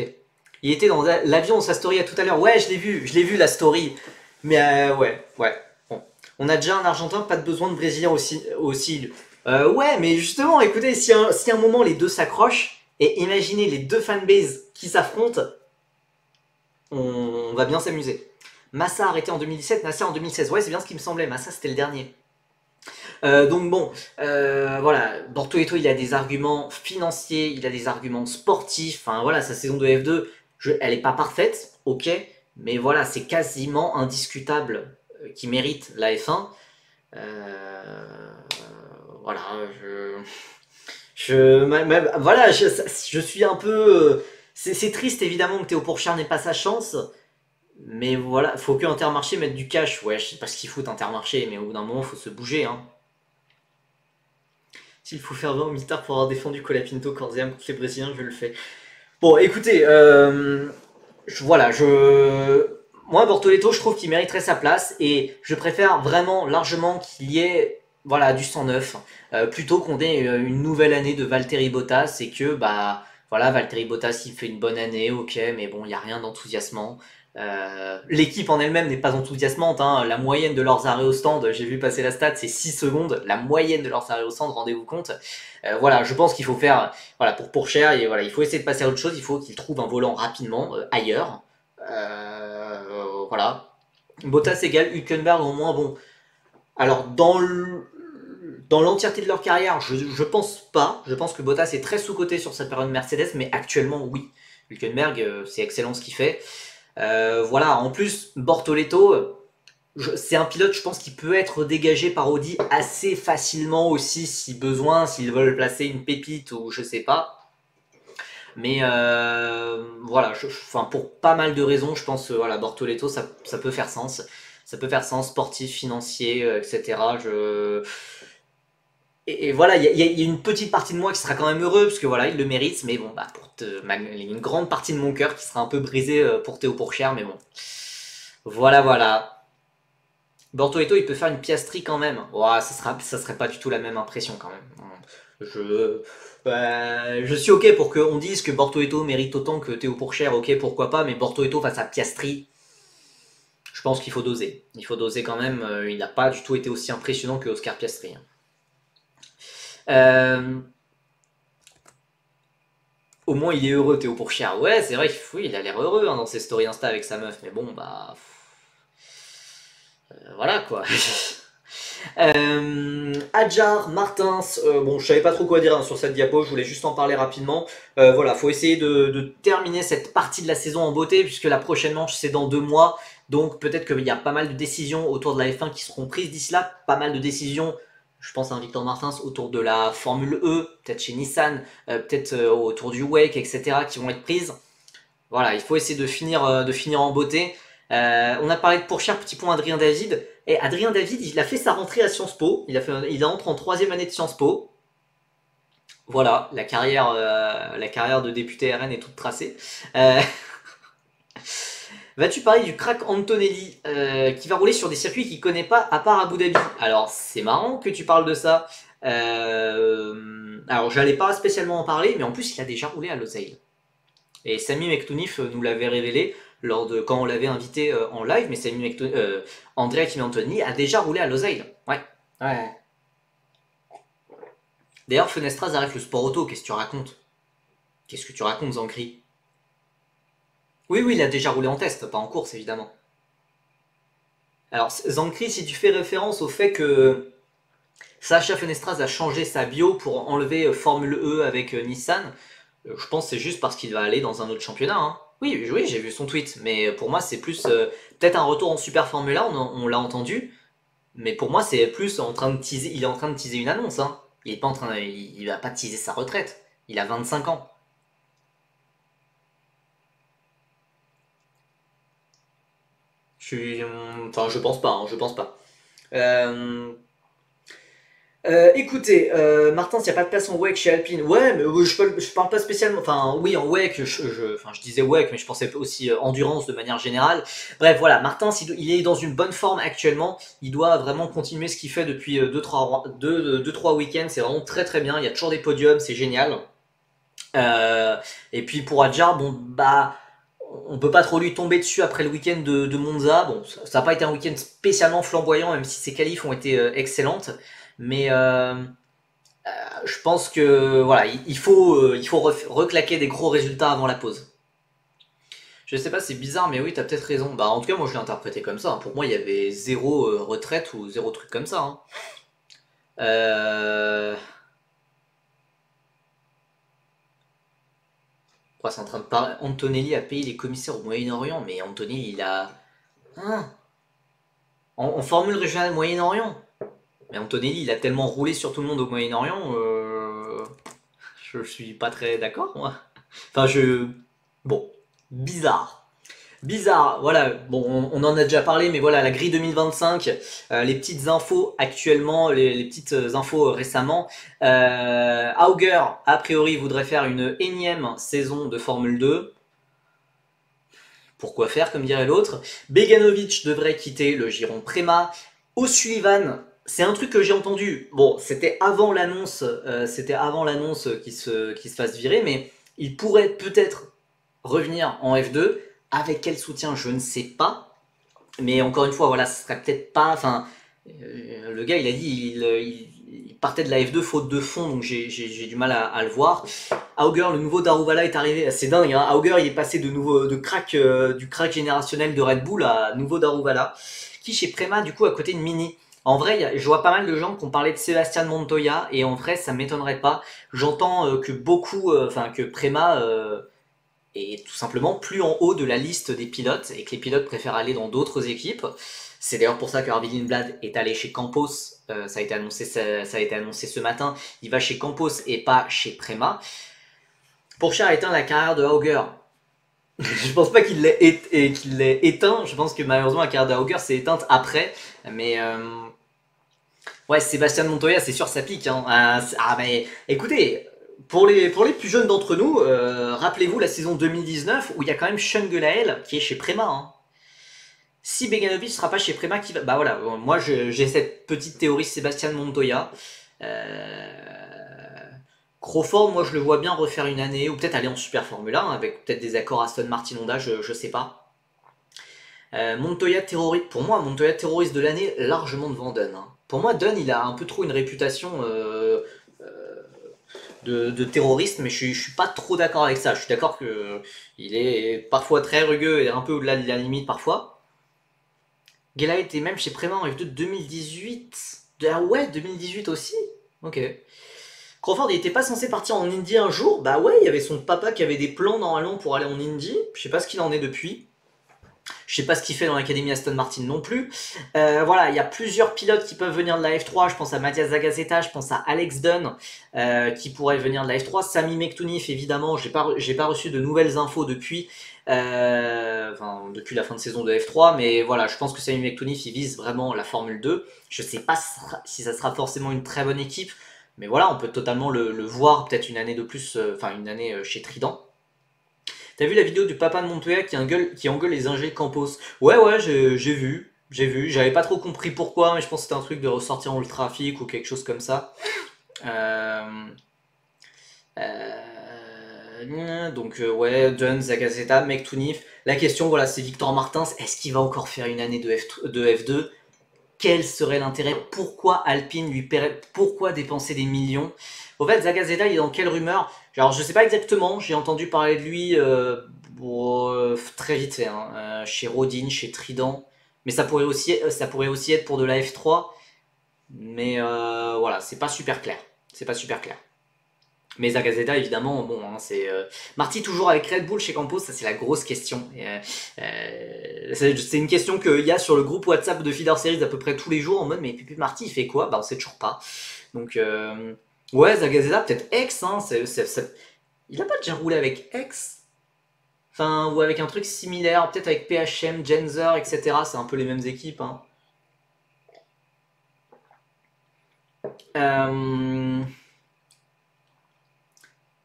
Il était dans l'avion, sa story à tout à l'heure. Ouais, je l'ai vu la story. Mais ouais, ouais. Bon. On a déjà un Argentin, pas de besoin de Brésilien aussi. Ouais, mais justement, écoutez, si à un moment les deux s'accrochent, et imaginez les deux fanbases qui s'affrontent, on va bien s'amuser. Massa arrêté en 2017, Nasser en 2016. Ouais, c'est bien ce qui me semblait. Massa, c'était le dernier. Donc bon, voilà, Bortoleto, il a des arguments financiers, il a des arguments sportifs. Enfin voilà, sa saison de F2, elle est pas parfaite, ok, mais voilà, c'est quasiment indiscutable qu'il mérite la F1. Voilà, voilà, je suis un peu. C'est triste évidemment que Théo Pourchard n'ait pas sa chance, mais voilà, faut que Intermarché mette du cash. Ouais, je sais pas ce qu'il fout Intermarché, mais au bout d'un moment, faut se bouger, hein. S'il faut faire 20 au mitard pour avoir défendu Colapinto Corsiam contre les Brésiliens, je le fais. Bon, écoutez, moi, Bortoleto, je trouve qu'il mériterait sa place et je préfère vraiment largement qu'il y ait voilà, du 109 plutôt qu'on ait une nouvelle année de Valtteri Bottas et que bah voilà, Valtteri Bottas il fait une bonne année, ok, mais bon, il n'y a rien d'enthousiasmant. L'équipe en elle-même n'est pas enthousiasmante, hein. La moyenne de leurs arrêts au stand, j'ai vu passer la stat, c'est 6 secondes. La moyenne de leurs arrêts au stand, rendez-vous compte. Voilà, je pense qu'il faut faire, voilà, pour cher, et voilà, il faut essayer de passer à autre chose, il faut qu'il trouve un volant rapidement ailleurs. Voilà. Bottas égale Hülkenberg au moins, bon. Alors, dans l'entièreté de leur carrière, je pense pas. Je pense que Bottas est très sous-coté sur sa période Mercedes, mais actuellement, oui. Hülkenberg, c'est excellent ce qu'il fait. Voilà, en plus, Bortoleto, c'est un pilote, je pense, qui peut être dégagé par Audi assez facilement aussi, si besoin, s'ils veulent placer une pépite ou je sais pas. Mais voilà, enfin, pour pas mal de raisons, je pense voilà, Bortoleto, ça peut faire sens. Ça peut faire sens, sportif, financier, etc. Et voilà, il y a une petite partie de moi qui sera quand même heureux, parce que voilà, il le mérite, mais bon, bah, il y a une grande partie de mon cœur qui sera un peu brisée pour Théo Pourchère, mais bon. Voilà, voilà. Bortoleto, il peut faire une piastrie quand même. Ouais, ça serait pas du tout la même impression quand même. Je suis ok pour qu'on dise que Bortoleto mérite autant que Théo Pourchère, ok, pourquoi pas, mais Bortoleto face à Piastri, je pense qu'il faut doser. Il faut doser quand même, il n'a pas du tout été aussi impressionnant que Oscar Piastri. Euh, Au moins il est heureux Théo Pourchère. Ouais, c'est vrai qu'il a l'air heureux hein, dans ses stories Insta avec sa meuf, mais bon, bah... voilà quoi. Adjar, Martins, bon, je savais pas trop quoi dire hein, sur cette diapo, je voulais juste en parler rapidement. Voilà, faut essayer de terminer cette partie de la saison en beauté, puisque la prochaine manche c'est dans 2 mois. Donc peut-être qu'il y a pas mal de décisions autour de la F1 qui seront prises d'ici là, pas mal de décisions. Je pense à un Victor Martins autour de la Formule E, peut-être chez Nissan, peut-être autour du Wake, etc. qui vont être prises. Voilà, il faut essayer de finir en beauté. On a parlé de Pourchère, petit point Adrien David. Et Adrien David, il a fait sa rentrée à Sciences Po. Il entre en 3e année de Sciences Po. Voilà, la carrière de député RN est toute tracée. Euh, Vas-tu parler du crack Antonelli qui va rouler sur des circuits qu'il connaît pas à part Abu Dhabi? Alors c'est marrant que tu parles de ça. Alors j'allais pas spécialement en parler, mais en plus il a déjà roulé à Losail. Et Sami Mektounif nous l'avait révélé quand on l'avait invité en live, mais Andrea Kimi a déjà roulé à Losail. Ouais. Ouais. D'ailleurs, Fenestras arrête le sport auto, qu'est-ce que tu racontes? Qu'est-ce que tu racontes, Zancri? Oui, oui, il a déjà roulé en test, pas en course, évidemment. Alors, Zancri, si tu fais référence au fait que Sacha Fenestras a changé sa bio pour enlever Formule E avec Nissan, je pense que c'est juste parce qu'il va aller dans un autre championnat. Hein. Oui, oui, j'ai vu son tweet, mais pour moi, c'est plus peut-être un retour en Super Formula, on l'a entendu, mais pour moi, c'est plus en train de teaser, il est en train de teaser une annonce. Hein. Il est pas en train, il va pas teaser sa retraite. Il a 25 ans. Enfin, je pense pas, hein, je pense pas. Euh, Écoutez, Martin, s'il n'y a pas de place en WEC chez Alpine, ouais, mais je parle pas spécialement. Enfin, oui, en WEC, enfin, je disais WEC, mais je pensais aussi endurance de manière générale. Bref, voilà, Martin, il est dans une bonne forme actuellement. Il doit vraiment continuer ce qu'il fait depuis 2-3 week-ends. C'est vraiment très très bien. Il y a toujours des podiums, c'est génial. Euh, et puis pour Adjar, bon, bah, on peut pas trop lui tomber dessus après le week-end de Monza. Bon, ça n'a pas été un week-end spécialement flamboyant, même si ses qualifs ont été excellentes. Mais je pense que voilà, il faut reclaquer des gros résultats avant la pause. Je sais pas, c'est bizarre, mais oui, t'as peut-être raison. Bah, en tout cas, moi je l'ai interprété comme ça. Pour moi, il y avait zéro retraite ou zéro truc comme ça. Hein. Euh... Quoi, c'est en train de parler. Antonelli a payé les commissaires au Moyen-Orient, mais Antonelli, il a. Hein en formule régionale Moyen-Orient. Mais Antonelli, il a tellement roulé sur tout le monde au Moyen-Orient. Je suis pas très d'accord, moi. Enfin, je. Bon, bizarre. Bizarre, voilà, bon, on en a déjà parlé, mais voilà, la grille 2025, les petites infos actuellement, les petites infos récemment. Auger, a priori, voudrait faire une énième saison de Formule 2. Pourquoi faire, comme dirait l'autre. Beganovic devrait quitter le giron Prema. O'Sullivan, c'est un truc que j'ai entendu. Bon, c'était avant l'annonce, qu'il se fasse virer, mais il pourrait peut-être revenir en F2. Avec quel soutien, je ne sais pas. Mais encore une fois, voilà, ce serait peut-être pas. Enfin, le gars, il a dit, il partait de la F2 faute de fond, donc j'ai du mal à le voir. Auger, le nouveau Daruvala est arrivé, c'est dingue. Hein. Auger, il est passé du crack générationnel de Red Bull à nouveau Daruvala, qui chez Prema, du coup, à côté de Mini. En vrai, je vois pas mal de gens qui ont parlé de Sébastien Montoya, et en vrai, ça m'étonnerait pas. J'entends que que Prema est tout simplement plus en haut de la liste des pilotes et que les pilotes préfèrent aller dans d'autres équipes. C'est d'ailleurs pour ça que Harvey Lindblad est allé chez Campos. Ça a été annoncé, ça a été annoncé ce matin. Il va chez Campos et pas chez Prema. Pourchard a éteint la carrière de Auger. Je pense pas qu'il l'ait éteint. Je pense que malheureusement la carrière de Auger s'est éteinte après. Mais ouais, Sébastien Montoya, c'est sûr, ça pique. Hein. Mais écoutez, pour les plus jeunes d'entre nous, rappelez-vous la saison 2019 où il y a quand même Sean Gelael qui est chez Prema. Hein. Si Beganovic ne sera pas chez Prema, qui va. Bah voilà, moi j'ai cette petite théorie Sébastien Montoya. Crawford, moi je le vois bien refaire une année, ou peut-être aller en Super Formula, hein, avec peut-être des accords Aston Martin Honda, je sais pas. Montoya terroriste, pour moi, Montoya terroriste de l'année, largement devant Dunn. Hein. Pour moi, Dunn, il a un peu trop une réputation de terroriste, mais je suis pas trop d'accord avec ça. Je suis d'accord que il est parfois très rugueux et un peu au-delà de la limite parfois. Gela était même chez Prema en F2 2018. Ah ouais, 2018 aussi. Ok. Crawford, il était pas censé partir en Indy un jour. Bah ouais, il y avait son papa qui avait des plans normalement pour aller en Indy. Je sais pas ce qu'il en est depuis. Je sais pas ce qu'il fait dans l'académie Aston Martin non plus. Voilà, il y a plusieurs pilotes qui peuvent venir de la F3. Je pense à Mathias Zagazeta, je pense à Alex Dunn qui pourrait venir de la F3. Sami Mektounif, évidemment, j'ai pas reçu de nouvelles infos depuis. Depuis la fin de saison de F3, mais voilà, je pense que Sami Mektounif il vise vraiment la Formule 2. Je sais pas si ça sera forcément une très bonne équipe, mais voilà, on peut totalement le voir peut-être une année de plus, une année chez Trident. T'as vu la vidéo du papa de Montoya qui engueule les ingés Campos? Ouais, ouais, j'ai vu. J'ai vu. J'avais pas trop compris pourquoi, mais je pense que c'était un truc de ressortir dans le trafic ou quelque chose comme ça. Euh, ouais, Dunn, Zagazeta, Mektounif. La question, voilà, c'est Victor Martins. Est-ce qu'il va encore faire une année de F2? Quel serait l'intérêt? Pourquoi Alpine lui paierait? Pourquoi dépenser des millions? Au fait, Zagazeta, il est dans quelle rumeur? Alors, je sais pas exactement. J'ai entendu parler de lui très vite fait, hein, chez Rodin, chez Trident. Mais ça pourrait aussi être pour de la F3. Mais voilà, c'est pas super clair. C'est pas super clair. Mais Zagazeta, évidemment, bon, hein, c'est Marty toujours avec Red Bull chez Campos, ça c'est la grosse question. C'est une question qu'il y a sur le groupe WhatsApp de Feeder Series à peu près tous les jours en mode mais Marty il fait quoi? Bah on sait toujours pas. Donc ouais, Zagazeta peut-être X, hein, il a pas déjà roulé avec X, enfin ou avec un truc similaire, peut-être avec PHM, Genzer, etc. C'est un peu les mêmes équipes. Hein. Euh,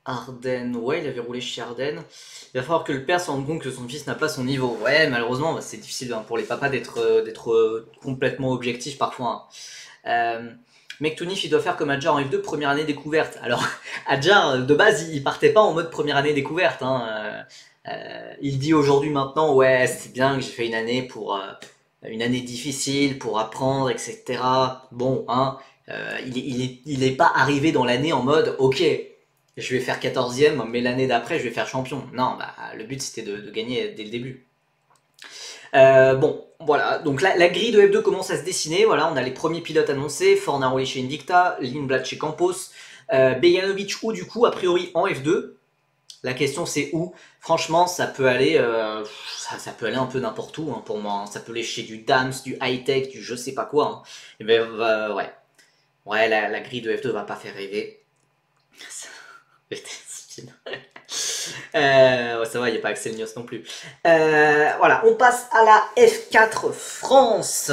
Arden, ouais, il avait roulé chez Arden. Il va falloir que le père se rende compte que son fils n'a pas son niveau. Ouais, malheureusement, bah, c'est difficile hein, pour les papas d'être complètement objectif parfois. Hein. Mektounif, il doit faire comme Adjar en F2, première année découverte. Alors, Adjar, de base, il partait pas en mode première année découverte. Hein. Il dit aujourd'hui maintenant, ouais, c'est bien que j'ai fait une année une année difficile pour apprendre, etc. Bon, hein, il est pas arrivé dans l'année en mode, ok, je vais faire 14e, mais l'année d'après, je vais faire champion. Non, bah, le but c'était de gagner dès le début. Bon, voilà, donc la grille de F2 commence à se dessiner. Voilà, on a les premiers pilotes annoncés, Fornaro chez Invicta, Lindblad chez Campos, Bejanovic ou du coup, a priori en F2. La question c'est où. Franchement, ça peut aller un peu n'importe où hein, pour moi. Hein. Ça peut aller chez du Dams, du high-tech, du je sais pas quoi. Hein. Et ben, ouais. Ouais, la grille de F2 va pas faire rêver. Ouais, ça va, il n'y a pas Axel Nios non plus. Voilà, on passe à la F4 France.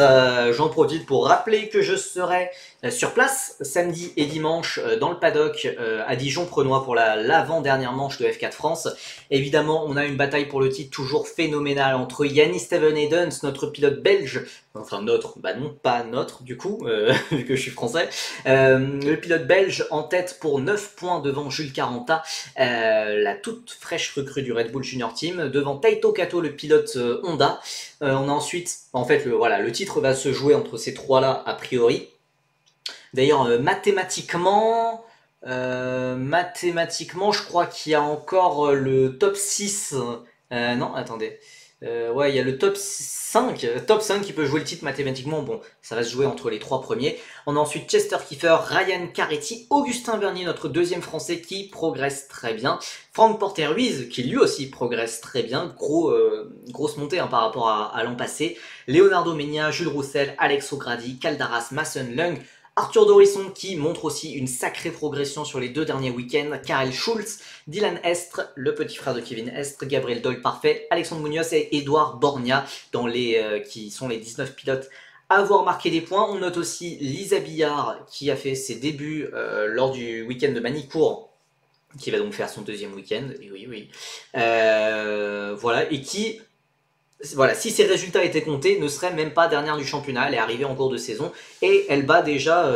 J'en profite pour rappeler que je serai sur place samedi et dimanche dans le paddock à Dijon-Prenois pour l'avant-dernière manche de F4 France. Évidemment, on a une bataille pour le titre toujours phénoménale entre Yannis Stevenedens, notre pilote belge, enfin notre, bah non, pas notre du coup, vu que je suis français, le pilote belge en tête pour 9 points devant Jules Caranta, la toute fraîche recrue du Red Bull Junior Team, devant Taito Kato, le pilote Honda. On a ensuite, en fait, le titre va se jouer entre ces trois-là a priori. D'ailleurs, mathématiquement, je crois qu'il y a encore le top 6. Non, attendez. Ouais, il y a le top 5 qui peut jouer le titre mathématiquement. Bon, ça va se jouer entre les trois premiers. On a ensuite Chester Kiefer, Ryan Caretti, Augustin Vernier, notre deuxième français qui progresse très bien. Franck Porter-Ruiz, qui lui aussi progresse très bien. Grosse montée hein, par rapport à l'an passé. Leonardo Menia, Jules Roussel, Alex O'Grady, Caldaras, Mason Lung, Arthur Dorisson qui montre aussi une sacrée progression sur les 2 derniers week-ends, Karel Schulz, Dylan Estre, le petit frère de Kevin Estre, Gabriel Doyle parfait, Alexandre Munoz et Edouard Borgna qui sont les 19 pilotes à avoir marqué des points. On note aussi Lisa Billard qui a fait ses débuts lors du week-end de Manicourt, qui va donc faire son deuxième week-end, et oui. Voilà, et qui... Voilà, si ses résultats étaient comptés, ne serait même pas dernière du championnat, elle est arrivée en cours de saison et elle bat déjà,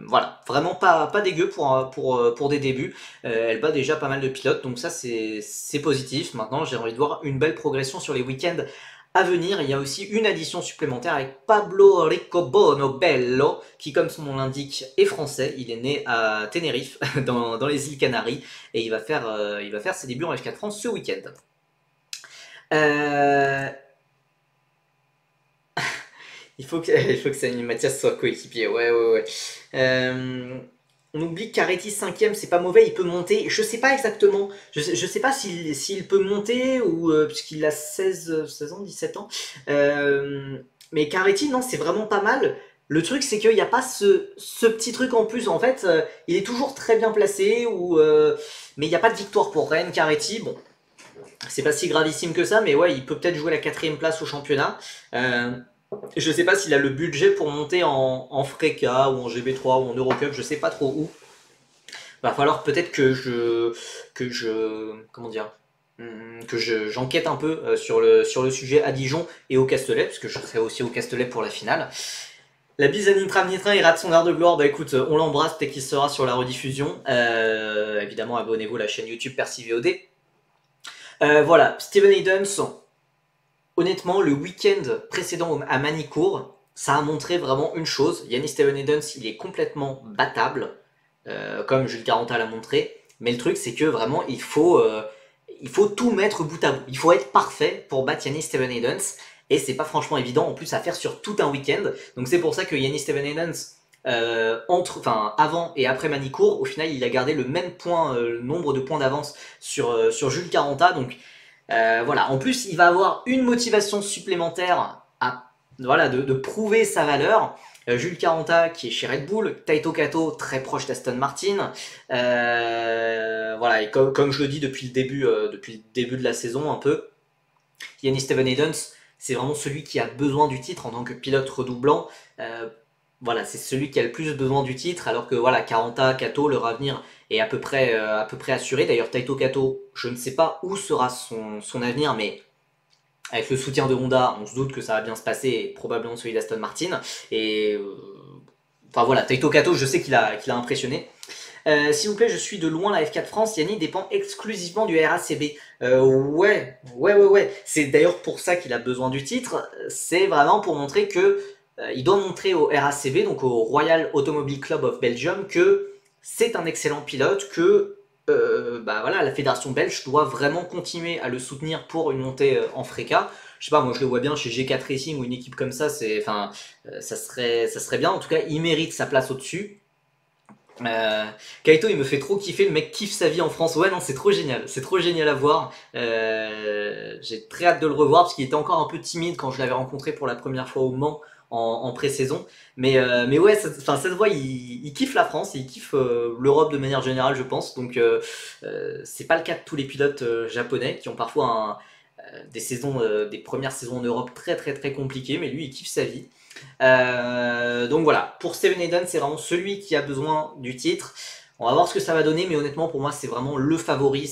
voilà, vraiment pas dégueu pour des débuts, elle bat déjà pas mal de pilotes, donc ça c'est positif. Maintenant j'ai envie de voir une belle progression sur les week-ends à venir. Il y a aussi une addition supplémentaire avec Pablo Ricobono Bello, qui comme son nom l'indique est français, il est né à Tenerife, dans les îles Canaries, et il va faire ses débuts en F4 France ce week-end. Euh, il faut que Samy Mathias soit coéquipier. Ouais. On oublie que Caretti 5ème, c'est pas mauvais, il peut monter. Je sais pas exactement. Je sais pas s'il peut monter ou puisqu'il a 16 ans, 17 ans. Mais Caretti, non, c'est vraiment pas mal. Le truc, c'est qu'il n'y a pas ce petit truc en plus. En fait, il est toujours très bien placé, mais il n'y a pas de victoire pour Ryan Caretti. Bon, c'est pas si gravissime que ça, mais ouais, il peut peut-être jouer la 4ème place au championnat. Je sais pas s'il a le budget pour monter en Freca ou en GB3 ou en Eurocup, je sais pas trop où. Va falloir peut-être comment dire, j'enquête un peu sur le sujet à Dijon et au Castellet, parce que je serai aussi au Castellet pour la finale. La bise à Nitra Nitrin, il rate son heure de gloire. Bah écoute, on l'embrasse dès qu'il sera sur la rediffusion. Évidemment, abonnez-vous à la chaîne YouTube Percy VOD. Voilà, Steven Hayden, honnêtement, le week-end précédent à Manicourt, ça a montré vraiment une chose. Yannis Stevenedens, il est complètement battable, comme Jules Caranta l'a montré. Mais le truc, c'est que vraiment, il faut tout mettre bout à bout. Il faut être parfait pour battre Yannis Stevenedens. Et c'est pas franchement évident, en plus, à faire sur tout un week-end. Donc c'est pour ça que Yannis Stevenedens, avant et après Manicourt, au final, il a gardé le même nombre de points d'avance sur Jules Caranta. Donc voilà, en plus il va avoir une motivation supplémentaire de prouver sa valeur. Jules Caranta qui est chez Red Bull, Taito Kato très proche d'Aston Martin. Voilà, et comme je le dis depuis le début de la saison un peu, Yannis Stevenedens, c'est vraiment celui qui a besoin du titre en tant que pilote redoublant. voilà, c'est celui qui a le plus besoin du titre, alors que voilà, Karanta, Kato, leur avenir est à peu près assuré. D'ailleurs, Taito Kato, je ne sais pas où sera son avenir, mais avec le soutien de Honda, on se doute que ça va bien se passer, et probablement celui d'Aston Martin. Et enfin voilà, Taito Kato, je sais qu'il a impressionné. S'il vous plaît, je suis de loin la F4 France. Yannick dépend exclusivement du RACB. Ouais. C'est d'ailleurs pour ça qu'il a besoin du titre. C'est vraiment pour montrer que il doit montrer au RACB, donc au Royal Automobile Club of Belgium, que c'est un excellent pilote, que bah voilà, la fédération belge doit vraiment continuer à le soutenir pour une montée en FRECA. Je sais pas, moi je le vois bien chez G4 Racing ou une équipe comme ça, enfin, ça serait bien. En tout cas, il mérite sa place au-dessus. Kaito il me fait trop kiffer, le mec kiffe sa vie en France. Ouais non c'est trop génial à voir. J'ai très hâte de le revoir parce qu'il était encore un peu timide quand je l'avais rencontré pour la première fois au Mans en pré-saison. Mais ouais, ça se voit, il kiffe la France, il kiffe l'Europe de manière générale je pense. Donc c'est pas le cas de tous les pilotes japonais qui ont parfois des premières saisons en Europe très compliquées, mais lui il kiffe sa vie. Donc voilà, pour Steven Hayden, c'est vraiment celui qui a besoin du titre. On va voir ce que ça va donner, mais honnêtement, pour moi, c'est vraiment le favori.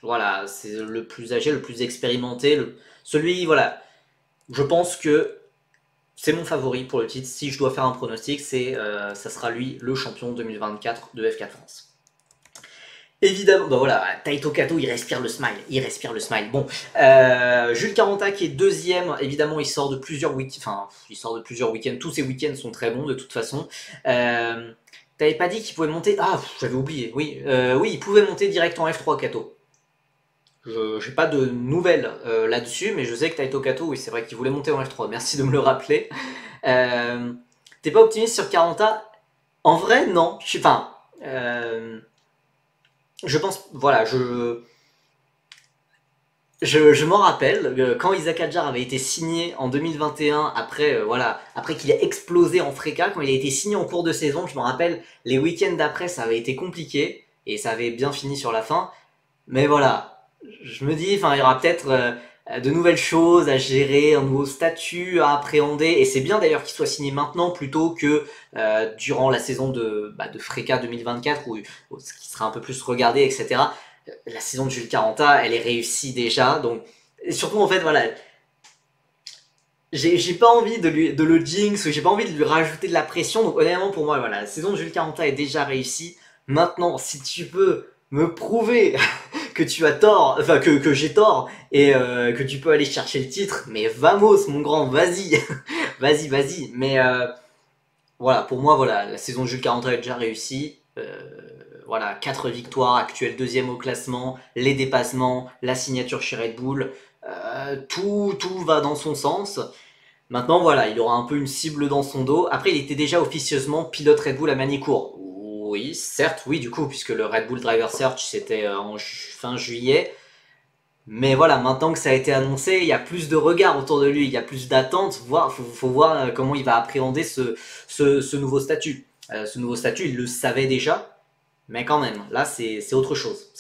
Voilà, c'est le plus âgé, le plus expérimenté. Celui, voilà, je pense que c'est mon favori pour le titre. Si je dois faire un pronostic, ça sera lui le champion 2024 de F4 France. Évidemment, bah voilà, Taito Kato, il respire le smile. Bon, Jules Caranta qui est deuxième, évidemment, il sort de plusieurs week-ends, tous ses week-ends sont très bons de toute façon. T'avais pas dit qu'il pouvait monter, ah, j'avais oublié, oui, il pouvait monter direct en F3 Kato. J'ai pas de nouvelles là-dessus, mais je sais que Taito Kato, oui, c'est vrai qu'il voulait monter en F3, merci de me le rappeler. T'es pas optimiste sur Caranta? En vrai, non, je suis pas... je pense, voilà, je m'en rappelle, quand Isaac Hadjar avait été signé en 2021, après qu'il ait explosé en FRECA, quand il a été signé en cours de saison, je me rappelle, les week-ends d'après, ça avait été compliqué, et ça avait bien fini sur la fin, mais voilà, je me dis, il y aura peut-être de nouvelles choses à gérer, un nouveau statut à appréhender, et c'est bien d'ailleurs qu'il soit signé maintenant, plutôt que durant la saison de FRECA 2024, où qui sera un peu plus regardé, etc. La saison de Jules Caranta, elle est réussie déjà, donc et surtout en fait voilà, j'ai pas envie de le jinx, j'ai pas envie de lui rajouter de la pression, donc honnêtement pour moi voilà, la saison de Jules Caranta est déjà réussie. Maintenant, si tu peux me prouver que tu as tort, enfin que j'ai tort et que tu peux aller chercher le titre, mais vamos mon grand, vas-y, vas-y, mais voilà, pour moi voilà, la saison de Jules Caranta est déjà réussie. Voilà, 4 victoires, actuel deuxième au classement, les dépassements, la signature chez Red Bull, tout va dans son sens. Maintenant, voilà, il aura un peu une cible dans son dos. Après, il était déjà officieusement pilote Red Bull à Manicourt. Oui, certes, oui, du coup, puisque le Red Bull Driver Search, c'était en fin juillet. Mais voilà, maintenant que ça a été annoncé, il y a plus de regards autour de lui, il y a plus d'attentes. Faut voir comment il va appréhender ce nouveau statut. Ce nouveau statut, il le savait déjà. Mais quand même, là c'est autre chose.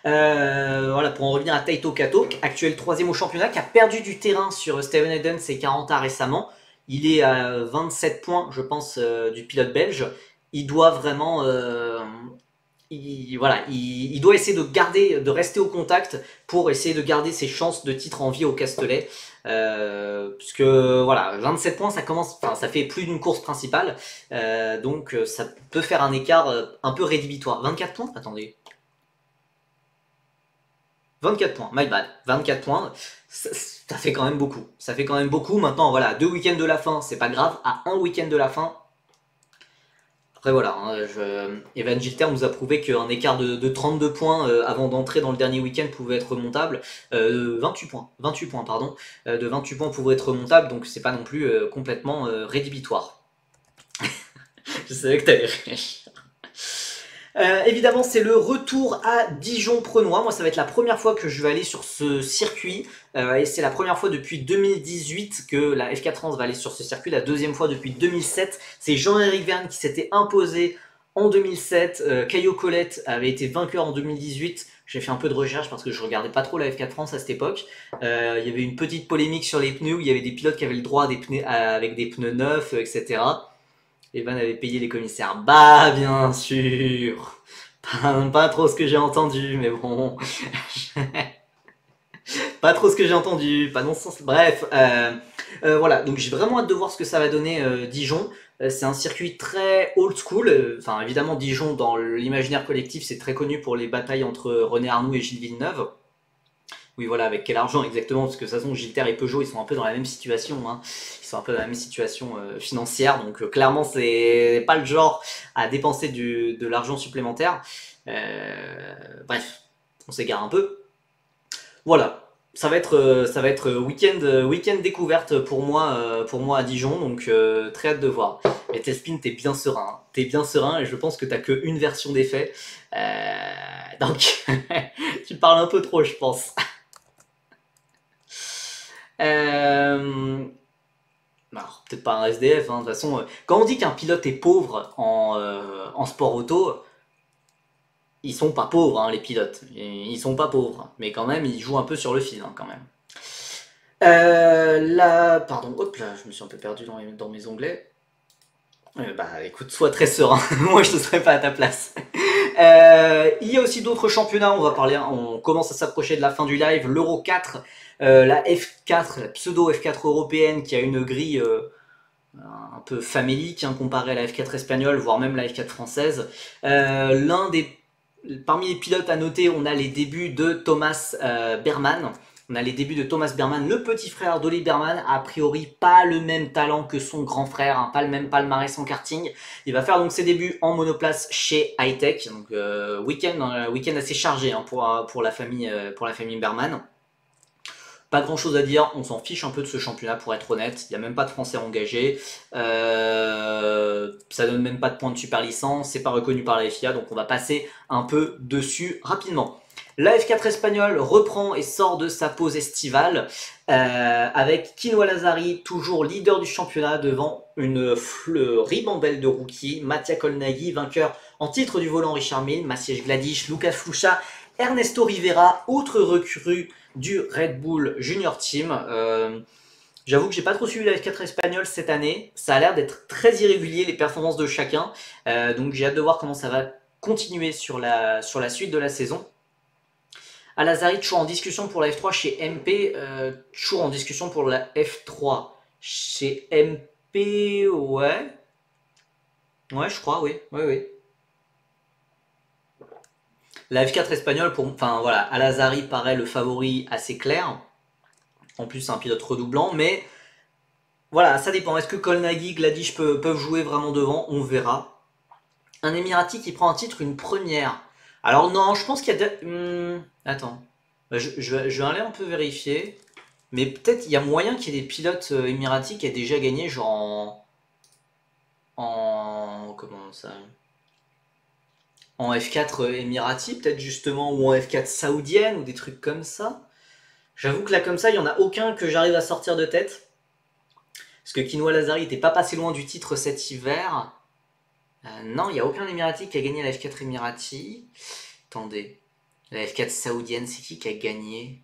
Voilà, pour en revenir à Taito Kato, actuel 3ème au championnat, qui a perdu du terrain sur Steven Hayden et Caranta récemment. Il est à 27 points, je pense, du pilote belge. Il doit vraiment... il doit essayer de rester au contact pour essayer de garder ses chances de titre en vie au Castellet. Puisque voilà, 27 points, ça fait plus d'une course principale, donc ça peut faire un écart un peu rédhibitoire. 24 points, attendez. 24 points, my bad. 24 points, ça fait quand même beaucoup. Ça fait quand même beaucoup. Maintenant, voilà, 2 week-ends de la fin, c'est pas grave. À un week-end de la fin, après voilà, Evan Gilter nous a prouvé qu'un écart de 32 points avant d'entrer dans le dernier week-end pouvait être remontable. 28 points, pardon. De 28 points pouvait être remontable, donc c'est pas non plus complètement rédhibitoire. Je savais que t'allais réagir. Évidemment, c'est le retour à Dijon-Prenois. Moi, ça va être la première fois que je vais aller sur ce circuit. Et c'est la première fois depuis 2018 que la F4 France va aller sur ce circuit. La deuxième fois depuis 2007. C'est Jean-Éric Vergne qui s'était imposé en 2007. Caio Colette avait été vainqueur en 2018. J'ai fait un peu de recherche parce que je regardais pas trop la F4 France à cette époque. Il y avait une petite polémique sur les pneus où il y avait des pilotes qui avaient le droit à des pneus, avec des pneus neufs, etc. Evan avait payé les commissaires. Bah, bien sûr. Pas trop ce que j'ai entendu, mais bon. Pas trop ce que j'ai entendu, pas dans ce sens. Bref, voilà. Donc j'ai vraiment hâte de voir ce que ça va donner Dijon. C'est un circuit très old school. Enfin, évidemment, Dijon, dans l'imaginaire collectif, c'est très connu pour les batailles entre René Arnoux et Gilles Villeneuve. Oui, voilà, avec quel argent exactement, parce que de toute façon, Gilter et Peugeot, ils sont un peu dans la même situation. Hein. Ils sont un peu dans la même situation financière, donc clairement, c'est pas le genre à dépenser de l'argent supplémentaire. Bref, on s'égare un peu. Voilà, ça va être week-end découverte pour moi à Dijon, donc très hâte de voir. Et Tespin, t'es bien serein, hein. T'es bien serein et je pense que t'as qu'une version des faits, donc tu parles un peu trop, je pense. Alors, peut-être pas un SDF, hein, de toute façon, quand on dit qu'un pilote est pauvre en sport auto, ils sont pas pauvres, hein, les pilotes. Ils sont pas pauvres, mais quand même, ils jouent un peu sur le fil, hein, quand même. Là, pardon, hop là, je me suis un peu perdu dans mes onglets. Bah écoute, sois très serein, moi je ne serais pas à ta place. Il y a aussi d'autres championnats, on commence à s'approcher de la fin du live. L'Euro 4, la F4, la pseudo F4 européenne qui a une grille un peu famélique hein, comparée à la F4 espagnole, voire même la F4 française. Parmi les pilotes à noter, on a les débuts de Thomas Berman. On a les débuts de Thomas Berman, le petit frère d'Oli Berman, a priori pas le même talent que son grand frère, hein, pas le même palmarès en karting. Il va faire donc ses débuts en monoplace chez Hightech, donc week-end assez chargé hein, pour la famille Berman. Pas grand chose à dire, on s'en fiche un peu de ce championnat pour être honnête, il n'y a même pas de Français engagés, ça donne même pas de points de super licence, c'est pas reconnu par la FIA, donc on va passer un peu dessus rapidement. La F4 espagnole reprend et sort de sa pause estivale avec Kino Lazari, toujours leader du championnat devant une ribambelle de rookies, Mattia Colnaghi, vainqueur en titre du volant Richard Mille, Maciej Gladish, Lucas Flucha, Ernesto Rivera, autre recrue du Red Bull Junior Team. J'avoue que j'ai pas trop suivi la F4 espagnole cette année. Ça a l'air d'être très irrégulier les performances de chacun. Donc j'ai hâte de voir comment ça va continuer sur la suite de la saison. Alazari toujours en discussion pour la F3 chez MP. Toujours en discussion pour la F3 chez MP. Ouais. Ouais, je crois, oui. Oui. La F4 espagnole, enfin voilà, Alazari paraît le favori assez clair. En plus, c'est un pilote redoublant, mais voilà, ça dépend. Est-ce que Colnaghi, Gladish peuvent jouer vraiment devant? On verra. Un Emirati qui prend un titre, une première. Alors non, je pense qu'il y a... attends. Je vais aller un peu vérifier. Mais peut-être il y a moyen qu'il y ait des pilotes Emirati qui aient déjà gagné genre comment ça? En F4 Emirati, peut-être justement, ou en F4 saoudienne, ou des trucs comme ça. J'avoue que là, comme ça, il n'y en a aucun que j'arrive à sortir de tête. Parce que Kino Lazari n'était pas passé loin du titre cet hiver. Non, il n'y a aucun Emirati qui a gagné la F4 Emirati. Attendez. La F4 saoudienne, c'est qui a gagné?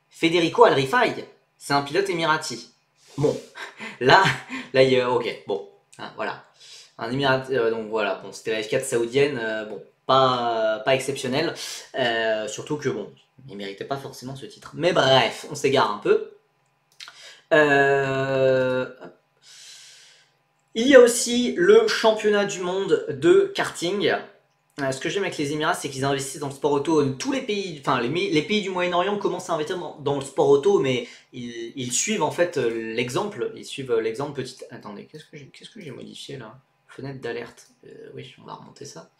Federico Al-Rifai. C'est un pilote Emirati. Bon, là, il y a... Ok, bon, hein, voilà. Un Emirati, donc voilà, bon, c'était la F4 saoudienne, bon, pas exceptionnel. Surtout que, bon, il ne méritait pas forcément ce titre. Mais bref, on s'égare un peu. Il y a aussi le championnat du monde de karting. Ce que j'aime avec les Émirats, c'est qu'ils investissent dans le sport auto. Tous les pays, enfin les pays du Moyen-Orient commencent à investir dans le sport auto, mais ils suivent en fait l'exemple. Ils suivent l'exemple petit. Attendez, qu'est-ce que j'ai modifié là? Fenêtre d'alerte. Oui, on va remonter ça.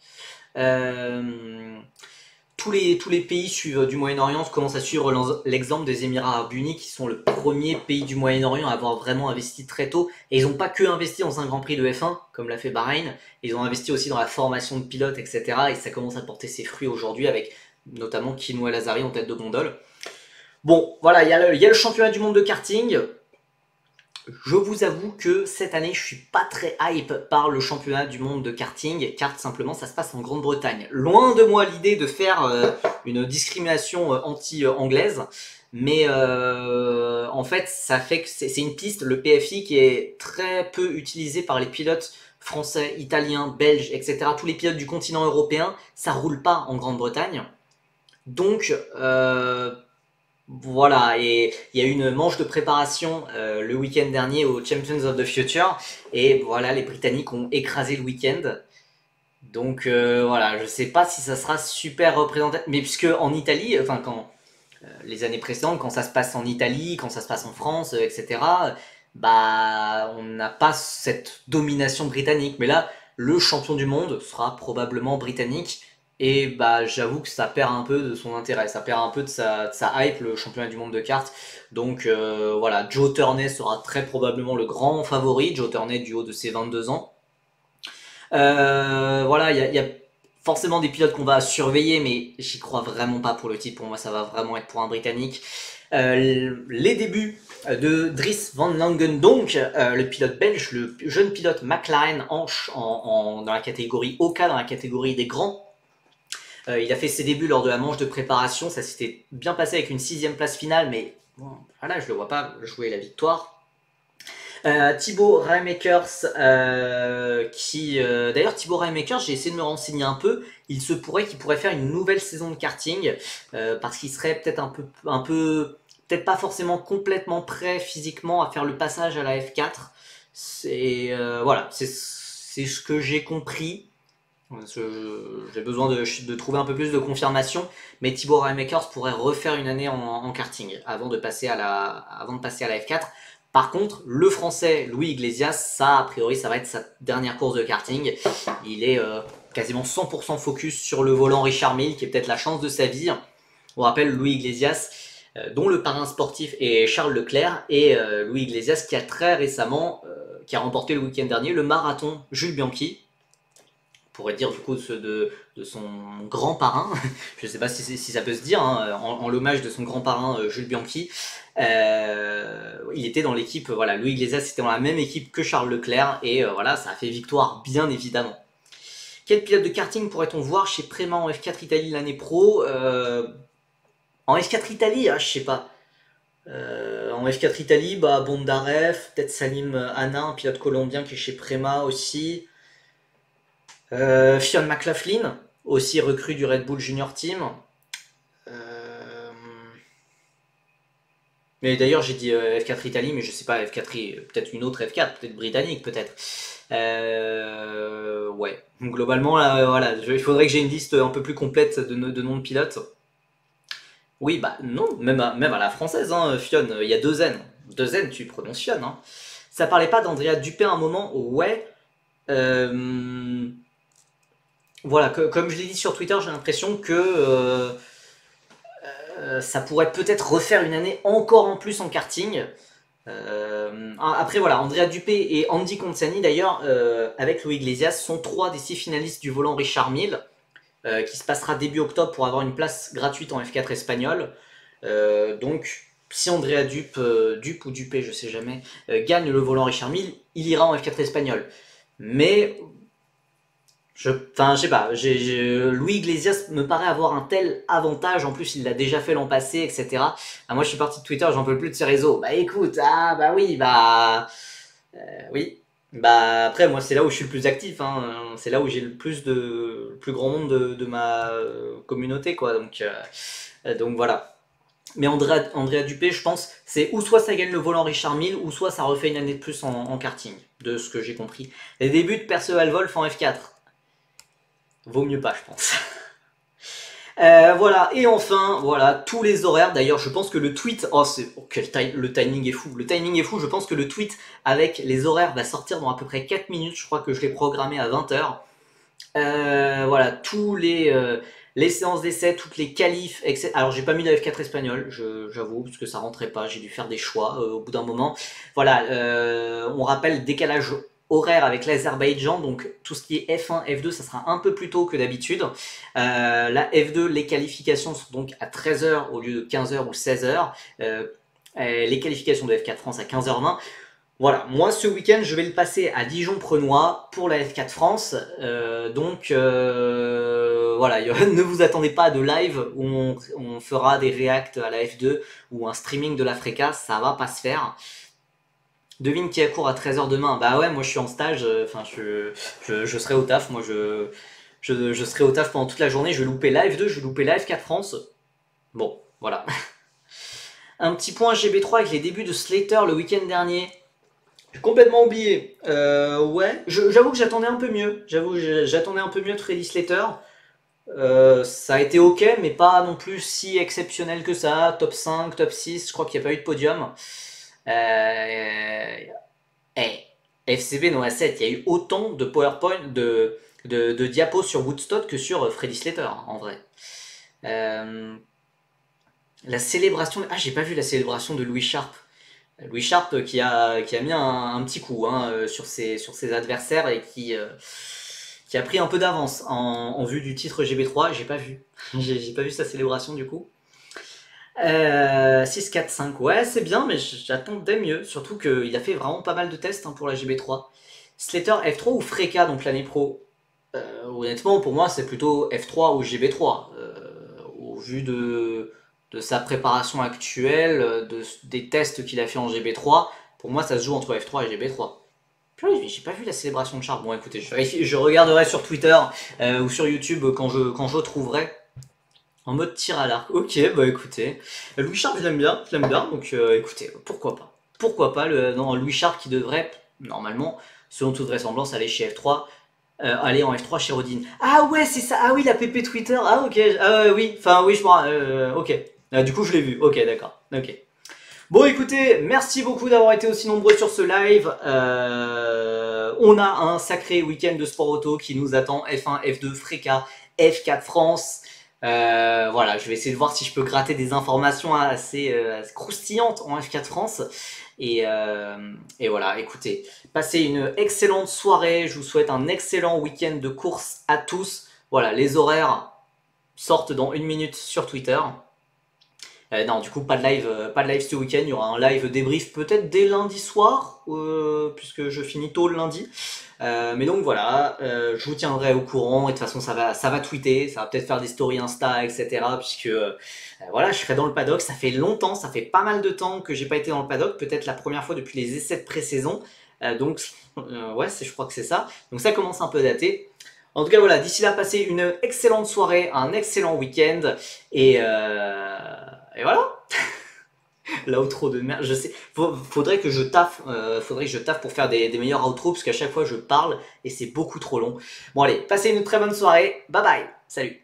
Tous les pays du Moyen-Orient commencent à suivre l'exemple des Émirats Arabes Unis, qui sont le premier pays du Moyen-Orient à avoir vraiment investi très tôt. Et ils n'ont pas que investi dans un Grand Prix de F1, comme l'a fait Bahreïn, ils ont investi aussi dans la formation de pilotes, etc. Et ça commence à porter ses fruits aujourd'hui, avec notamment Kino Lazari en tête de gondole. Bon, voilà, il y a le championnat du monde de karting. Je vous avoue que cette année, je suis pas très hype par le championnat du monde de karting, car simplement ça se passe en Grande-Bretagne. Loin de moi l'idée de faire une discrimination anti-anglaise, mais en fait, ça fait que c'est une piste, le PFI, qui est très peu utilisée par les pilotes français, italiens, belges, etc. Tous les pilotes du continent européen, ça roule pas en Grande-Bretagne. Donc, voilà, et il y a eu une manche de préparation le week-end dernier au Champions of the Future, et voilà, les Britanniques ont écrasé le week-end. Donc voilà, je sais pas si ça sera super représentatif, mais puisque en Italie, enfin quand les années précédentes, quand ça se passe en Italie, quand ça se passe en France, etc., bah on n'a pas cette domination britannique. Mais là, le champion du monde sera probablement britannique. Et bah j'avoue que ça perd un peu de son intérêt, ça perd un peu de sa hype, le championnat du monde de cartes. Donc voilà, Joe Turney sera très probablement le grand favori, Joe Turney du haut de ses 22 ans. Voilà, il y a forcément des pilotes qu'on va surveiller, mais j'y crois vraiment pas pour le titre. Pour moi, ça va vraiment être pour un Britannique. Les débuts de Dries Van Langen, donc le pilote belge, le jeune pilote McLaren dans la catégorie OK, dans la catégorie des grands. Il a fait ses débuts lors de la manche de préparation, ça s'était bien passé avec une 6ème place finale, mais bon, voilà, je le vois pas jouer la victoire. Thibaut Raymakers, d'ailleurs Thibaut Raymakers, j'ai essayé de me renseigner un peu, il se pourrait qu'il pourrait faire une nouvelle saison de karting, parce qu'il serait peut-être un peu, peut-être pas forcément complètement prêt physiquement à faire le passage à la F4. Voilà, c'est ce que j'ai compris. J'ai besoin de trouver un peu plus de confirmation, mais Thibaut Raymakers pourrait refaire une année en karting avant de passer à la F4. Par contre, le français Louis Iglesias, ça a priori ça va être sa dernière course de karting. Il est quasiment 100% focus sur le volant Richard Mille, qui est peut-être la chance de sa vie. On rappelle Louis Iglesias, dont le parrain sportif est Charles Leclerc, et Louis Iglesias qui a très récemment, qui a remporté le week-end dernier le marathon Jules Bianchi. On pourrait dire du coup de son grand parrain, je ne sais pas si ça peut se dire, hein, en l'hommage de son grand parrain Jules Bianchi. Il était dans l'équipe, voilà, Louis Iglesias était dans la même équipe que Charles Leclerc, et voilà, ça a fait victoire bien évidemment. Quel pilote de karting pourrait-on voir chez Prema en F4 Italie l'année pro? En F4 Italie, je sais pas. En F4 Italie, bah Bondaref, peut-être Salim Hanna, un pilote colombien qui est chez Prema aussi. Fionn McLaughlin, aussi recrue du Red Bull Junior Team. Mais d'ailleurs, j'ai dit F4 Italie, mais je sais pas, F4, peut-être une autre F4, peut-être britannique, peut-être. Ouais. Donc, globalement, là, voilà, il faudrait que j'ai une liste un peu plus complète de noms de pilotes. Oui, bah non, même à la française, hein, Fionn, il y a 2 N. 2 N, tu prononces Fionn. Hein. Ça parlait pas d'Andrea Dupé à un moment? Ouais. Voilà, comme je l'ai dit sur Twitter, j'ai l'impression que ça pourrait peut-être refaire une année encore en plus en karting. Après voilà, Andrea Dupé et Andy Consani d'ailleurs, avec Louis Iglesias, sont 3 des 6 finalistes du volant Richard Mille, qui se passera début octobre pour avoir une place gratuite en F4 espagnol. Donc si Andrea Dupe ou Dupé, je sais jamais, gagne le volant Richard Mille, il ira en F4 espagnol. Mais je sais pas, Louis Iglesias me paraît avoir un tel avantage, en plus il l'a déjà fait l'an passé, etc. Moi je suis parti de Twitter, j'en peux plus de ces réseaux. Bah écoute, oui. Bah après moi c'est là où je suis le plus actif, hein. C'est là où j'ai le plus grand monde de ma communauté, quoi. Donc voilà. Mais Andrea Dupé, je pense, c'est ou soit ça gagne le volant Richard Mille, ou soit ça refait une année de plus en karting, de ce que j'ai compris. Les débuts de Perceval Wolf en F4. Vaut mieux pas, je pense. Voilà, et enfin, voilà, tous les horaires. D'ailleurs, je pense que le tweet... le timing est fou. Le timing est fou, je pense que le tweet avec les horaires va sortir dans à peu près 4 minutes. Je crois que je l'ai programmé à 20h. Voilà, tous les séances d'essai, toutes les qualifs, etc. Alors, j'ai pas mis la F4 espagnol, j'avoue, parce que ça rentrait pas. J'ai dû faire des choix au bout d'un moment. Voilà, on rappelle décalage horaire avec l'Azerbaïdjan, donc tout ce qui est F1, F2, ça sera un peu plus tôt que d'habitude. La F2, les qualifications sont donc à 13h au lieu de 15h ou 16h. Les qualifications de F4 France à 15h20. Voilà, moi ce week-end je vais le passer à Dijon-Prenois pour la F4 France, voilà, ne vous attendez pas à de live où on fera des reacts à la F2 ou un streaming de la Freca, ça va pas se faire. Devine qui a cours à 13h demain. Bah ouais, moi je suis en stage, enfin je serai au taf, moi je serai au taf pendant toute la journée, je vais louper la F2, je vais louper la F4 France. Bon, voilà. Un petit point GB3 avec les débuts de Slater le week-end dernier. J'ai complètement oublié. Ouais, j'avoue que j'attendais un peu mieux. J'attendais un peu mieux de Freddy Slater. Ça a été ok, mais pas non plus si exceptionnel que ça. Top 5, top 6, je crois qu'il n'y a pas eu de podium. Hey, FCB Noah 7, il y a eu autant de PowerPoint, de diapos sur Woodstock que sur Freddy Slater, en vrai. La célébration... Ah, j'ai pas vu la célébration de Louis Sharp. Louis Sharp qui a mis un petit coup hein, sur ses adversaires et qui a pris un peu d'avance en vue du titre GB3. J'ai pas vu. J'ai pas vu sa célébration du coup. 6, 4, 5, ouais c'est bien mais j'attendais mieux. Surtout qu'il a fait vraiment pas mal de tests hein, pour la GB3. Slater F3 ou Freca donc l'année pro. Honnêtement pour moi c'est plutôt F3 ou GB3. Au vu de sa préparation actuelle, des tests qu'il a fait en GB3, pour moi ça se joue entre F3 et GB3. J'ai pas vu la célébration de Sharp. Bon écoutez, je regarderai sur Twitter ou sur YouTube quand je trouverai. En mode tir à l'arc. Ok, bah écoutez. Louis Sharp, je l'aime bien, donc écoutez, pourquoi pas. Pourquoi pas, Louis Sharp qui devrait, normalement, selon toute vraisemblance, aller chez F3. Aller en F3 chez Rodin. Ah ouais, c'est ça. Ah oui, la PP Twitter. Ah ok. Oui. Enfin oui, je crois. Ok. Du coup, je l'ai vu. Ok, d'accord. Ok. Bon, écoutez, merci beaucoup d'avoir été aussi nombreux sur ce live. On a un sacré week-end de sport auto qui nous attend. F1, F2, Freca, F4 France. Voilà, je vais essayer de voir si je peux gratter des informations assez croustillantes en F4 France. Et voilà, écoutez, passez une excellente soirée. Je vous souhaite un excellent week-end de course à tous. Voilà, les horaires sortent dans 1 minute sur Twitter. Non, du coup, pas de live ce week-end. Il y aura un live débrief peut-être dès lundi soir, puisque je finis tôt le lundi. Mais donc voilà, je vous tiendrai au courant. Et de toute façon, ça va tweeter, ça va peut-être faire des stories Insta, etc. Puisque voilà, je serai dans le paddock. Ça fait longtemps, ça fait pas mal de temps que j'ai pas été dans le paddock. Peut-être la première fois depuis les essais de pré-saison. Donc ouais, je crois que c'est ça. Donc ça commence un peu daté. En tout cas, voilà, d'ici là, passez une excellente soirée, un excellent week-end. Et voilà. L'outro de merde, je sais. Faudrait que je taffe pour faire des meilleurs outros parce qu'à chaque fois je parle et c'est beaucoup trop long. Bon allez, passez une très bonne soirée. Bye bye. Salut.